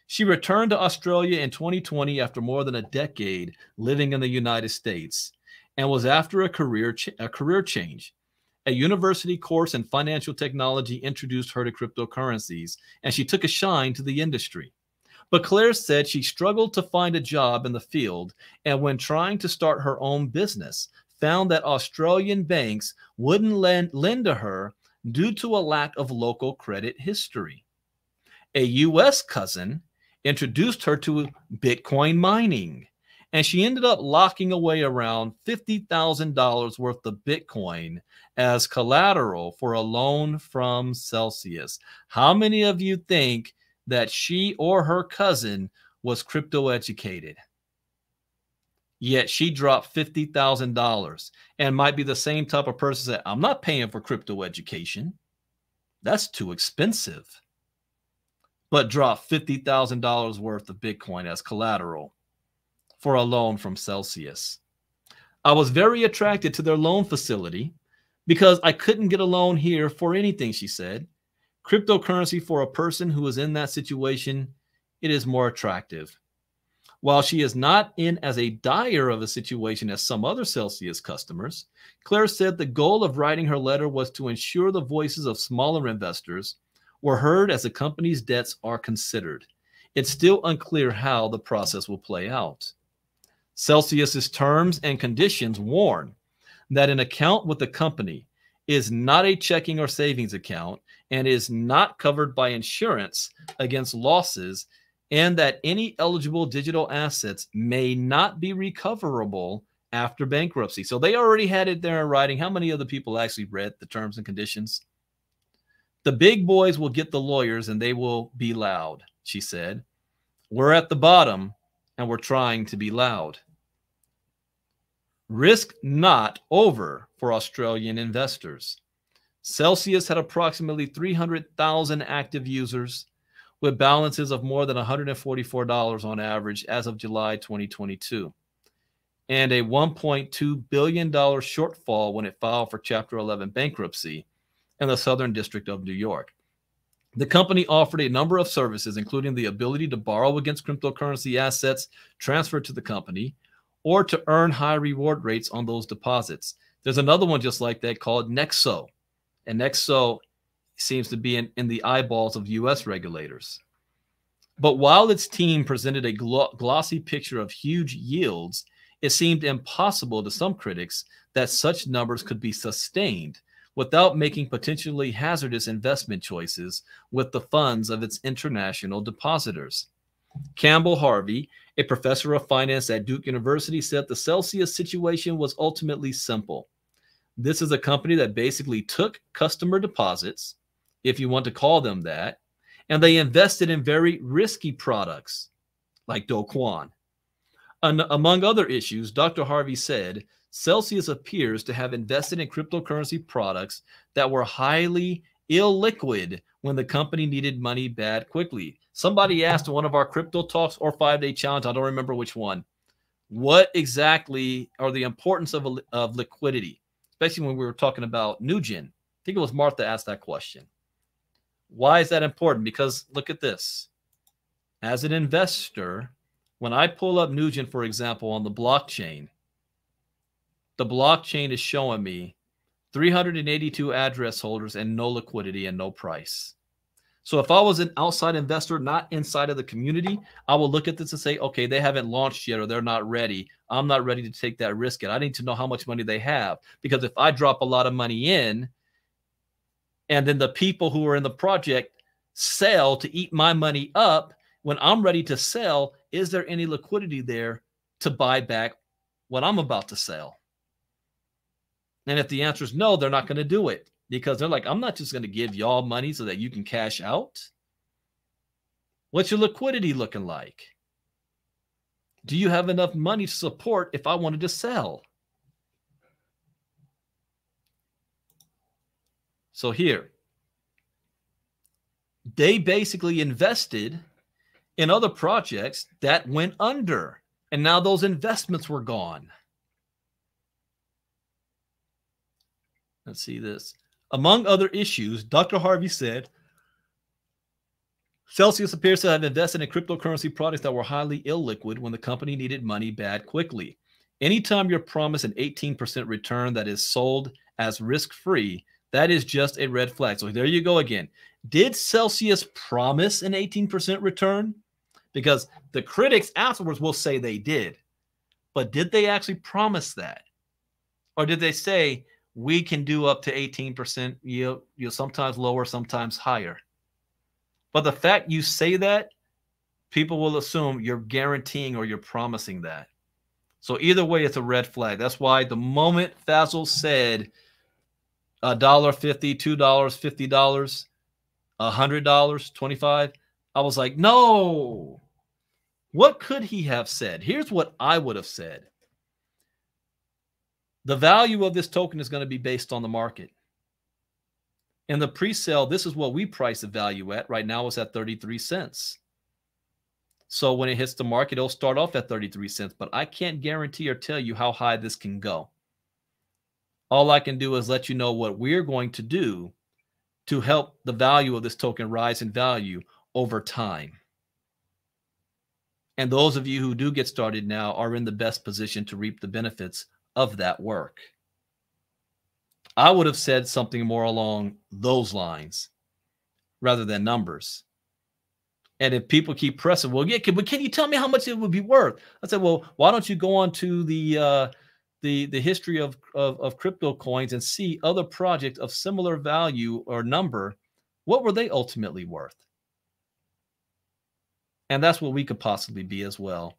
She returned to Australia in 2020 after more than a decade living in the United States and was after a career change. A university course in financial technology introduced her to cryptocurrencies, and she took a shine to the industry. But Claire said she struggled to find a job in the field, and when trying to start her own business, found that Australian banks wouldn't lend to her due to a lack of local credit history. A U.S. cousin introduced her to Bitcoin mining, and she ended up locking away around $50,000 worth of Bitcoin as collateral for a loan from Celsius. How many of you think that she or her cousin was crypto educated? Yet she dropped $50,000 and might be the same type of person that I'm not paying for crypto education. That's too expensive. But dropped $50,000 worth of Bitcoin as collateral for a loan from Celsius. I was very attracted to their loan facility because I couldn't get a loan here for anything, she said. Cryptocurrency for a person who is in that situation, it is more attractive. While she is not in as a dire of a situation as some other Celsius customers, Claire said the goal of writing her letter was to ensure the voices of smaller investors were heard as the company's debts are considered. It's still unclear how the process will play out. Celsius's terms and conditions warn that an account with the company is not a checking or savings account and is not covered by insurance against losses, and that any eligible digital assets may not be recoverable after bankruptcy. So they already had it there in writing. How many other people actually read the terms and conditions? The big boys will get the lawyers and they will be loud, she said. We're at the bottom and we're trying to be loud. Risk not over for Australian investors. Celsius had approximately 300,000 active users with balances of more than $144 on average as of July 2022, and a $1.2 billion shortfall when it filed for Chapter 11 bankruptcy in the Southern District of New York. The company offered a number of services, including the ability to borrow against cryptocurrency assets transferred to the company or to earn high reward rates on those deposits. There's another one just like that called Nexo, and Nexo seems to be in the eyeballs of U.S. regulators. But while its team presented a glossy picture of huge yields, it seemed impossible to some critics that such numbers could be sustained without making potentially hazardous investment choices with the funds of its international depositors. Campbell Harvey, a professor of finance at Duke University, said the Celsius situation was ultimately simple. This is a company that basically took customer deposits, if you want to call them that, and they invested in very risky products like Do Kwon. Among other issues, Dr. Harvey said, Celsius appears to have invested in cryptocurrency products that were highly illiquid when the company needed money bad quickly. Somebody asked in one of our crypto talks or 5-day challenge, I don't remember which one, what exactly are the importance of liquidity, especially when we were talking about Nugent. I think it was Martha asked that question. Why is that important? Because look at this. As an investor, when I pull up Nugent, for example, on the blockchain is showing me 382 address holders and no liquidity and no price. So if I was an outside investor, not inside of the community, I will look at this and say, okay, they haven't launched yet or they're not ready. I'm not ready to take that risk yet. I need to know how much money they have, because if I drop a lot of money in and then the people who are in the project sell to eat my money up, when I'm ready to sell, is there any liquidity there to buy back what I'm about to sell? And if the answer is no, they're not going to do it, because they're like, I'm not just going to give y'all money so that you can cash out. What's your liquidity looking like? Do you have enough money to support if I wanted to sell? So here, they basically invested in other projects that went under, and now those investments were gone. Let's see this. Among other issues, Dr. Harvey said, Celsius appears to have invested in cryptocurrency products that were highly illiquid when the company needed money bad quickly. Anytime you're promised an 18% return that is sold as risk-free, that is just a red flag. So there you go again. Did Celsius promise an 18% return? Because the critics afterwards will say they did. But did they actually promise that? Or did they say, we can do up to 18% yield, sometimes lower, sometimes higher? But the fact you say that, people will assume you're guaranteeing or you're promising that. So either way, it's a red flag. That's why the moment Fazil said $1.50, $2, $50, $100, $25, I was like, no. What could he have said? Here's what I would have said. The value of this token is going to be based on the market. In the pre-sale, this is what we price the value at. Right now, it's at 33 cents. So when it hits the market, it'll start off at 33 cents. But I can't guarantee or tell you how high this can go. All I can do is let you know what we're going to do to help the value of this token rise in value over time. And those of you who do get started now are in the best position to reap the benefits of that work. I would have said something more along those lines rather than numbers. And if people keep pressing, well, yeah, can you tell me how much it would be worth? I said, well, why don't you go on to the history of crypto coins and see other projects of similar value or number? What were they ultimately worth? And that's what we could possibly be as well.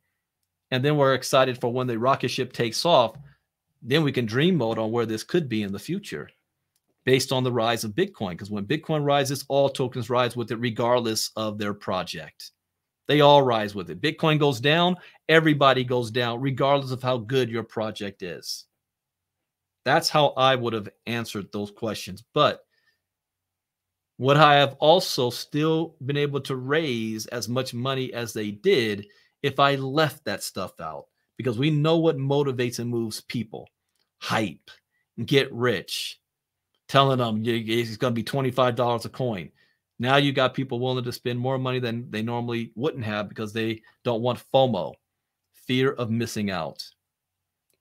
And then we're excited for when the rocket ship takes off. Then we can dream mode on where this could be in the future based on the rise of Bitcoin. Because when Bitcoin rises, all tokens rise with it regardless of their project. They all rise with it. Bitcoin goes down, everybody goes down, regardless of how good your project is. That's how I would have answered those questions. But would I have also still been able to raise as much money as they did if I left that stuff out? Because we know what motivates and moves people. Hype, get rich, telling them it's going to be $25 a coin. Now you got people willing to spend more money than they normally wouldn't have because they don't want FOMO, fear of missing out.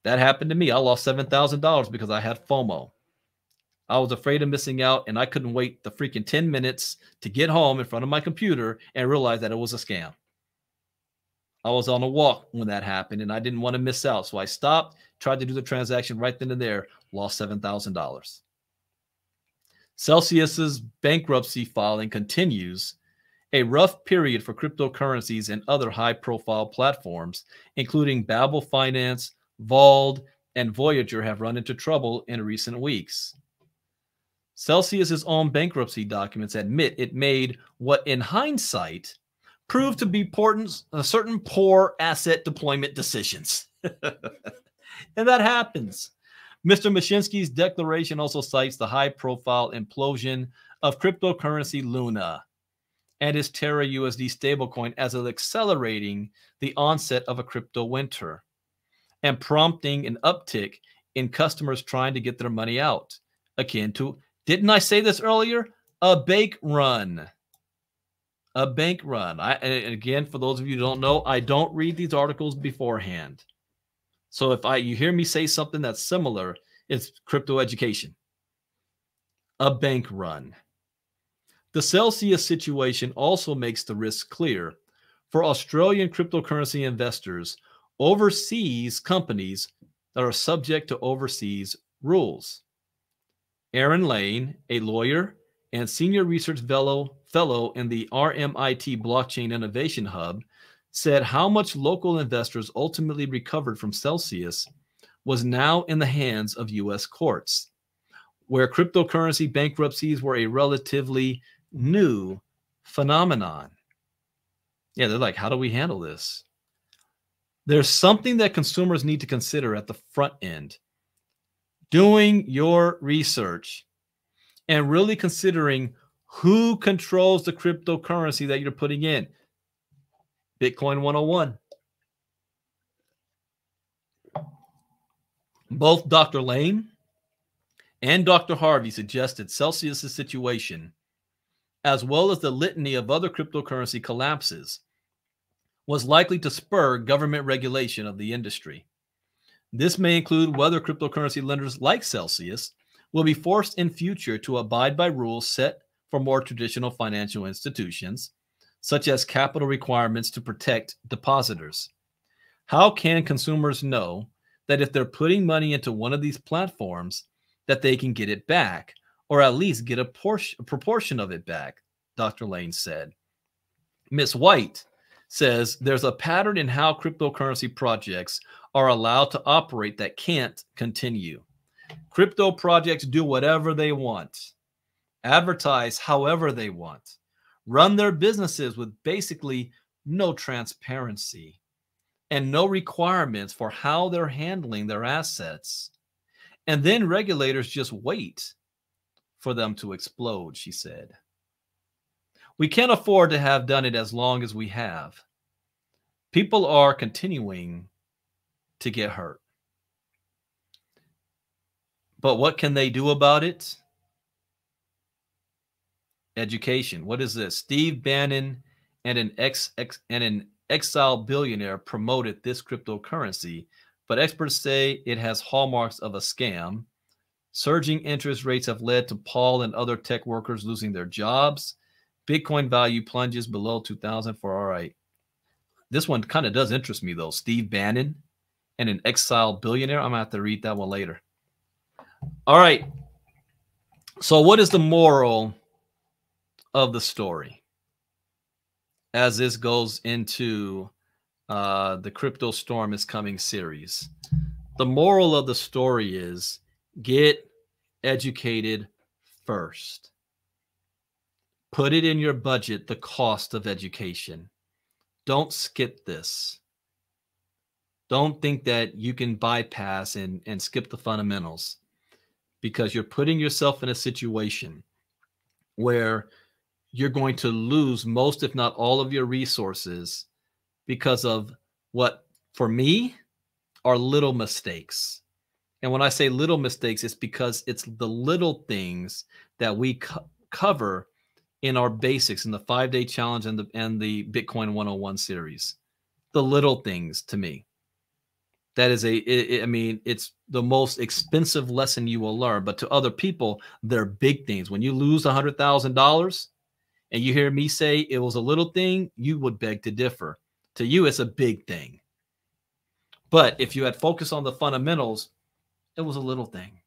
That happened to me. I lost $7,000 because I had FOMO. I was afraid of missing out, and I couldn't wait the freaking 10 minutes to get home in front of my computer and realize that it was a scam. I was on a walk when that happened, and I didn't want to miss out. So I stopped, tried to do the transaction right then and there, lost $7,000. Celsius's bankruptcy filing continues, a rough period for cryptocurrencies and other high-profile platforms, including Babel Finance, Vald, and Voyager have run into trouble in recent weeks. Celsius's own bankruptcy documents admit it made what, in hindsight, proved to be certain poor asset deployment decisions. And that happens. Mr. Mashinsky's declaration also cites the high-profile implosion of cryptocurrency Luna and its Terra USD stablecoin as accelerating the onset of a crypto winter and prompting an uptick in customers trying to get their money out, akin to, didn't I say this earlier? A bank run. A bank run. And again, for those of you who don't know, I don't read these articles beforehand. So if you hear me say something that's similar, it's crypto education. A bank run. The Celsius situation also makes the risk clear for Australian cryptocurrency investors, overseas companies that are subject to overseas rules. Aaron Lane, a lawyer and senior research fellow in the RMIT Blockchain Innovation Hub, said how much local investors ultimately recovered from Celsius was now in the hands of U.S. courts, where cryptocurrency bankruptcies were a relatively new phenomenon. Yeah, they're like, how do we handle this? There's something that consumers need to consider at the front end. Doing your research and really considering who controls the cryptocurrency that you're putting in. Bitcoin 101. Both Dr. Lane and Dr. Harvey suggested Celsius's situation, as well as the litany of other cryptocurrency collapses, was likely to spur government regulation of the industry. This may include whether cryptocurrency lenders like Celsius will be forced in future to abide by rules set for more traditional financial institutions, such as capital requirements to protect depositors. How can consumers know that if they're putting money into one of these platforms, that they can get it back, or at least get a proportion of it back? Dr. Lane said. Ms. White says there's a pattern in how cryptocurrency projects are allowed to operate that can't continue. Crypto projects do whatever they want, advertise however they want, run their businesses with basically no transparency and no requirements for how they're handling their assets. And then regulators just wait for them to explode, she said. We can't afford to have done it as long as we have. People are continuing to get hurt. But what can they do about it? Education. What is this? Steve Bannon and an exile billionaire promoted this cryptocurrency, but experts say it has hallmarks of a scam. Surging interest rates have led to Paul and other tech workers losing their jobs. Bitcoin value plunges below 2,000 for, all right. This one kind of does interest me, though. Steve Bannon and an exile billionaire. I'm going to have to read that one later. All right. So what is the moral of the story as this goes into the Crypto Storm is Coming series? The moral of the story is get educated first. Put it in your budget, the cost of education. don't skip this. Don't think that you can bypass and skip the fundamentals, because you're putting yourself in a situation where you're going to lose most, if not all, of your resources because of what, for me, are little mistakes. And when I say little mistakes, it's because it's the little things that we cover in our basics in the 5-day challenge and the Bitcoin 101 series. The little things, to me, that is I mean, it's the most expensive lesson you will learn, but to other people, they're big things. When you lose $100,000 and you hear me say it was a little thing, you would beg to differ. To you, it's a big thing. But if you had focused on the fundamentals, it was a little thing.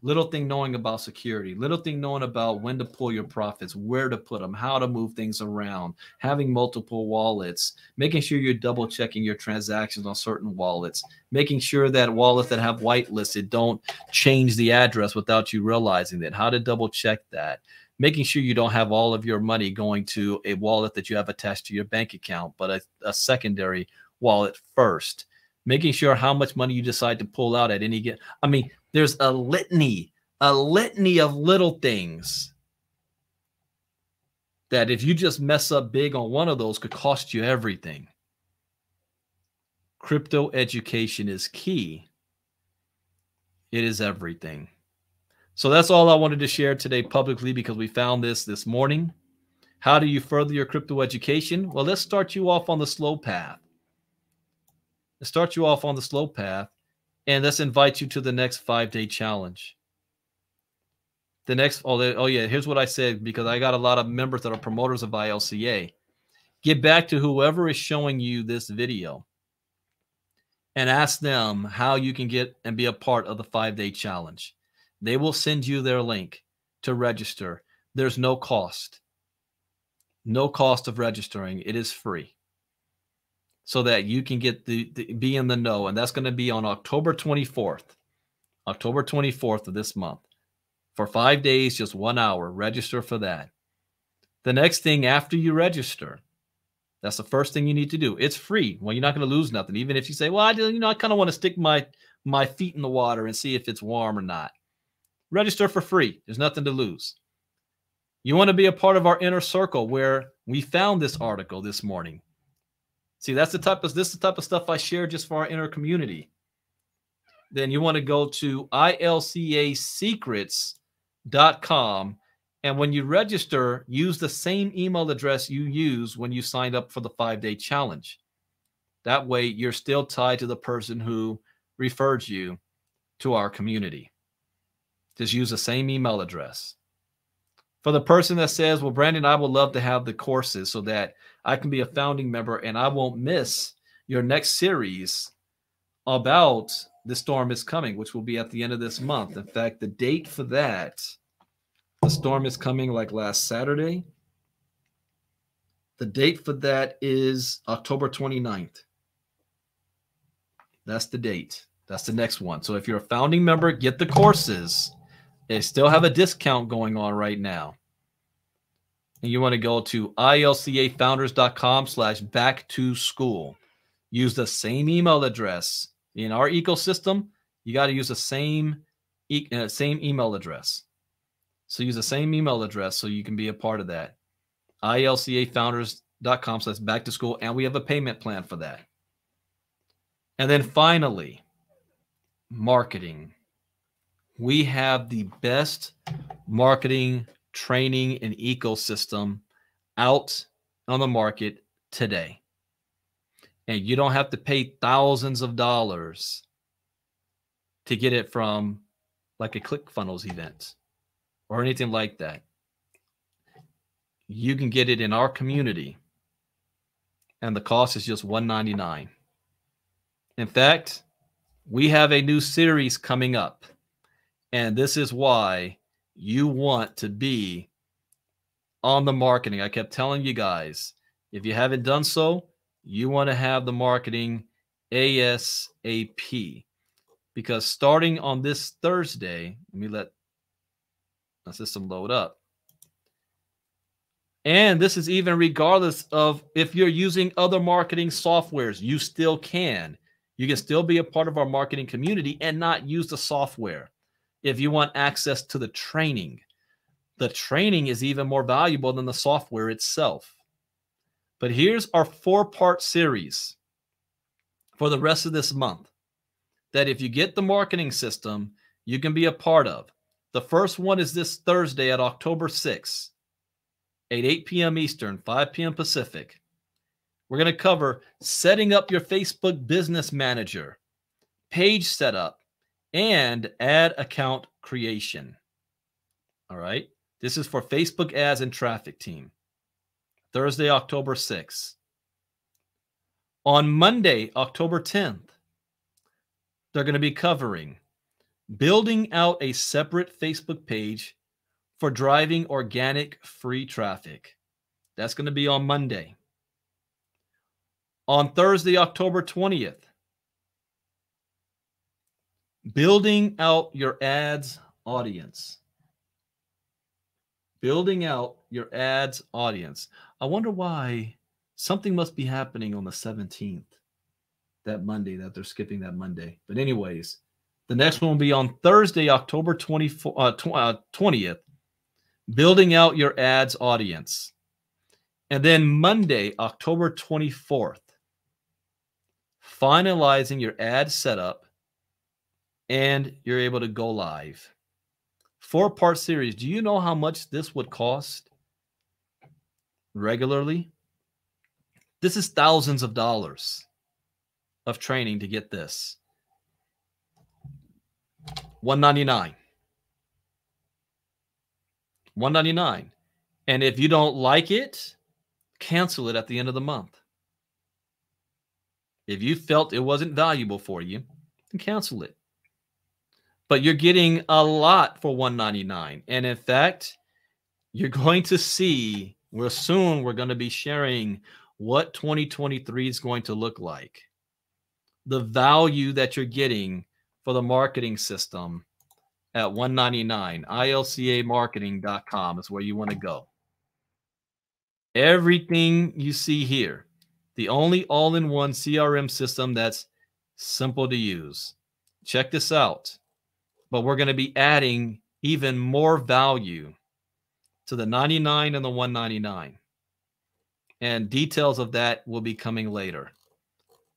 Little thing knowing about security, little thing knowing about when to pull your profits, where to put them, how to move things around, having multiple wallets, making sure you're double checking your transactions on certain wallets, making sure that wallets that have whitelisted don't change the address without you realizing that, how to double check that, making sure you don't have all of your money going to a wallet that you have attached to your bank account, but a secondary wallet first, making sure how much money you decide to pull out at any given. I mean, there's a litany of little things that if you just mess up big on one of those could cost you everything. Crypto education is key. It is everything. So that's all I wanted to share today publicly, because we found this morning. How do you further your crypto education? Well, let's start you off on the slow path. And let's invite you to the next 5-day challenge. The next, oh yeah, here's what I said, because I got a lot of members that are promoters of ILCA. Get back to whoever is showing you this video and ask them how you can get and be a part of the 5-day challenge. They will send you their link to register. There's no cost. No cost of registering. It is free, so that you can get be in the know. And that's going to be on October 24th. October 24th of this month. For 5 days, just 1 hour. Register for that. The next thing after you register, that's the first thing you need to do. It's free. Well, you're not going to lose nothing. Even if you say, well, I kind of want to stick my feet in the water and see if it's warm or not. Register for free. There's nothing to lose. You want to be a part of our inner circle where we found this article this morning. See, this is the type of stuff I share just for our inner community. Then you want to go to ilcasecrets.com, and when you register, use the same email address you use when you signed up for the 5-day challenge. That way, you're still tied to the person who referred you to our community. Just use the same email address. For the person that says, well, Brandon, I would love to have the courses so that I can be a founding member and I won't miss your next series about The Storm is Coming, which will be at the end of this month. In fact, the date for that, The Storm is Coming, like last Saturday. The date for that is October 29th. That's the date. That's the next one. So if you're a founding member, get the courses. They still have a discount going on right now. And you want to go to ilcafounders.com/back-to-school. Use the same email address. In our ecosystem, you got to use the same email address. So use the same email address so you can be a part of that. ilcafounders.com/back-to-school. And we have a payment plan for that. And then finally, marketing. We have the best marketing, training, and ecosystem out on the market today. And you don't have to pay thousands of dollars to get it from like a ClickFunnels event or anything like that. You can get it in our community, and the cost is just $199. In fact, we have a new series coming up. And this is why you want to be on the marketing. I kept telling you guys, if you haven't done so, you want to have the marketing ASAP. Because starting on this Thursday, let me let my system load up. And this is even regardless of if you're using other marketing softwares, you still can. You can still be a part of our marketing community and not use the software. If you want access to the training is even more valuable than the software itself. But here's our 4-part series for the rest of this month that if you get the marketing system, you can be a part of. The first one is this Thursday at October 6th at 8 p.m. Eastern, 5 p.m. Pacific. We're going to cover setting up your Facebook Business Manager, page setup, and ad account creation. All right. This is for Facebook ads and traffic team. Thursday, October 6th. On Monday, October 10th, they're going to be covering building out a separate Facebook page for driving organic free traffic. That's going to be on Monday. On Thursday, October 20th, building out your ads audience. Building out your ads audience. I wonder why something must be happening on the 17th, that Monday, that they're skipping that Monday. But anyways, the next one will be on Thursday, October 20th, building out your ads audience. And then Monday, October 24th, finalizing your ad setup, and you're able to go live. 4-part series. Do you know how much this would cost regularly? This is thousands of dollars of training to get this. $199. $199. And if you don't like it, cancel it at the end of the month. If you felt it wasn't valuable for you, then cancel it. But you're getting a lot for $199. And in fact, you're going to see, we're going to be sharing what 2023 is going to look like. The value that you're getting for the marketing system at $199. ILCAmarketing.com is where you want to go. Everything you see here, the only all-in-one CRM system that's simple to use. Check this out. But we're going to be adding even more value to the $99 and the $199. And details of that will be coming later.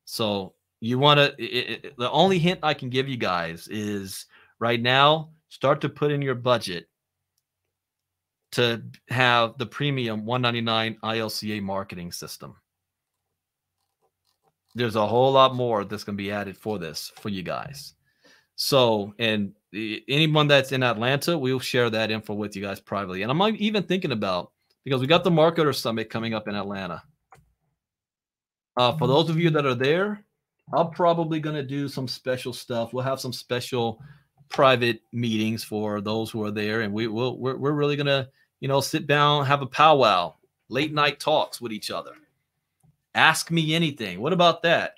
So you want to, the only hint I can give you guys is right now, start to put in your budget to have the premium $199 ILCA marketing system. There's a whole lot more that's going to be added for this for you guys. So, and anyone that's in Atlanta, we'll share that info with you guys privately. And I'm even thinking about, because we got the Marketer Summit coming up in Atlanta. For those of you that are there, I'm probably going to do some special stuff. We'll have some special private meetings for those who are there. And we're really going to, sit down, have a powwow, late night talks with each other. Ask me anything. What about that?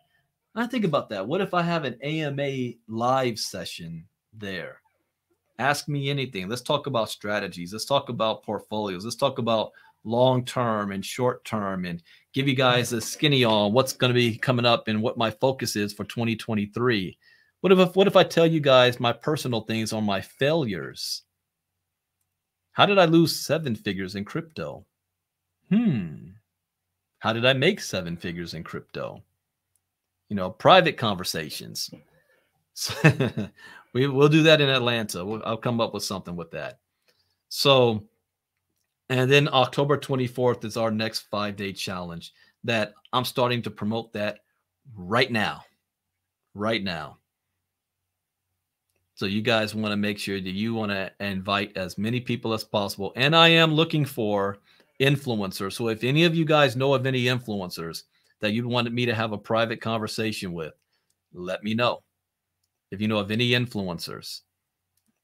I think about that. What if I have an AMA live session there? Ask me anything. Let's talk about strategies. Let's talk about portfolios. Let's talk about long-term and short-term, and give you guys a skinny on what's going to be coming up and what my focus is for 2023. What if I tell you guys my personal things on my failures? How did I lose 7 figures in crypto? How did I make 7 figures in crypto? Private conversations. We'll do that in Atlanta. I'll come up with something with that. So, and then October 24th is our next 5-day challenge that I'm starting to promote that right now. So you guys want to make sure that you want to invite as many people as possible. And I am looking for influencers. So if any of you guys know of any influencers that you'd want me to have a private conversation with, let me know. If you know of any influencers,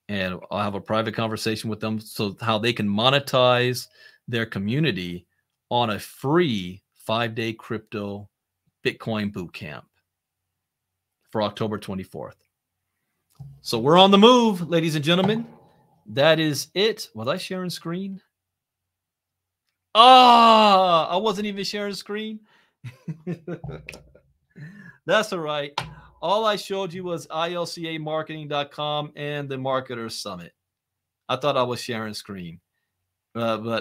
and I'll have a private conversation with them so how they can monetize their community on a free 5-day crypto Bitcoin bootcamp for October 24th. So we're on the move, ladies and gentlemen. That is it. Was I sharing screen? Ah, I wasn't even sharing screen. That's all right. All I showed you was ilcamarketing.com and the Marketers Summit. I thought I was sharing screen. Yeah,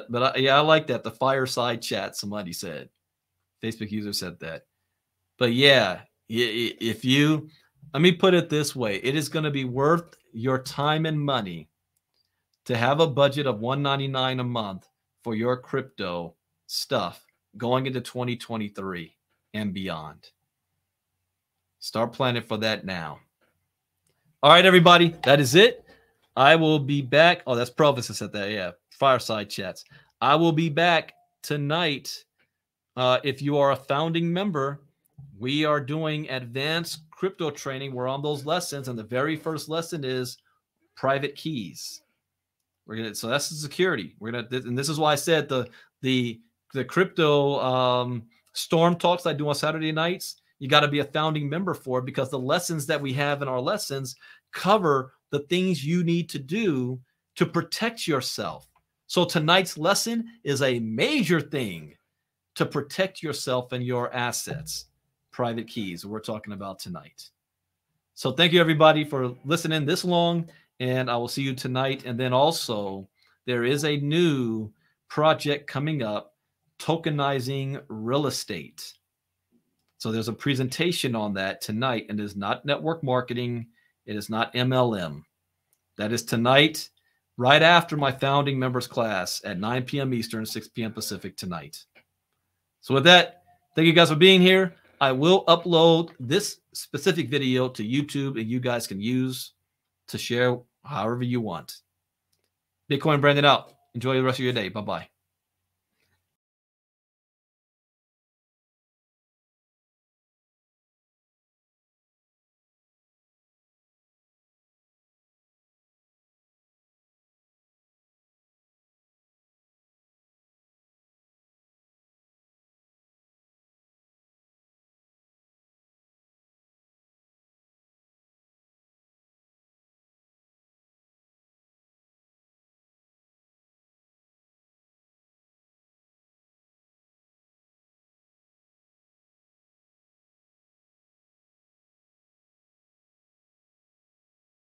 I like that. The fireside chat, somebody said. Facebook user said that. But yeah, if you, let me put it this way, it is going to be worth your time and money to have a budget of $199 a month for your crypto stuff going into 2023 and beyond. Start planning for that now. All right, everybody, that is it. I will be back. Oh, that's Provis that said that. Yeah, fireside chats. I will be back tonight. If you are a founding member, we are doing advanced crypto training. We're on those lessons, and the very first lesson is private keys. So that's the security. And this is why I said the crypto storm talks I do on Saturday nights. You got to be a founding member for it, because the lessons that we have in our lessons cover the things you need to do to protect yourself. So tonight's lesson is a major thing to protect yourself and your assets. Private keys we're talking about tonight. So thank you, everybody, for listening this long, and I will see you tonight. And then also, there is a new project coming up, tokenizing real estate. So there's a presentation on that tonight, and it is not network marketing. It is not MLM. That is tonight, right after my founding members class at 9 p.m. Eastern, 6 p.m. Pacific tonight. So with that, thank you guys for being here. I will upload this specific video to YouTube, and you guys can use to share however you want. Bitcoin Brandon out. Enjoy the rest of your day. Bye-bye.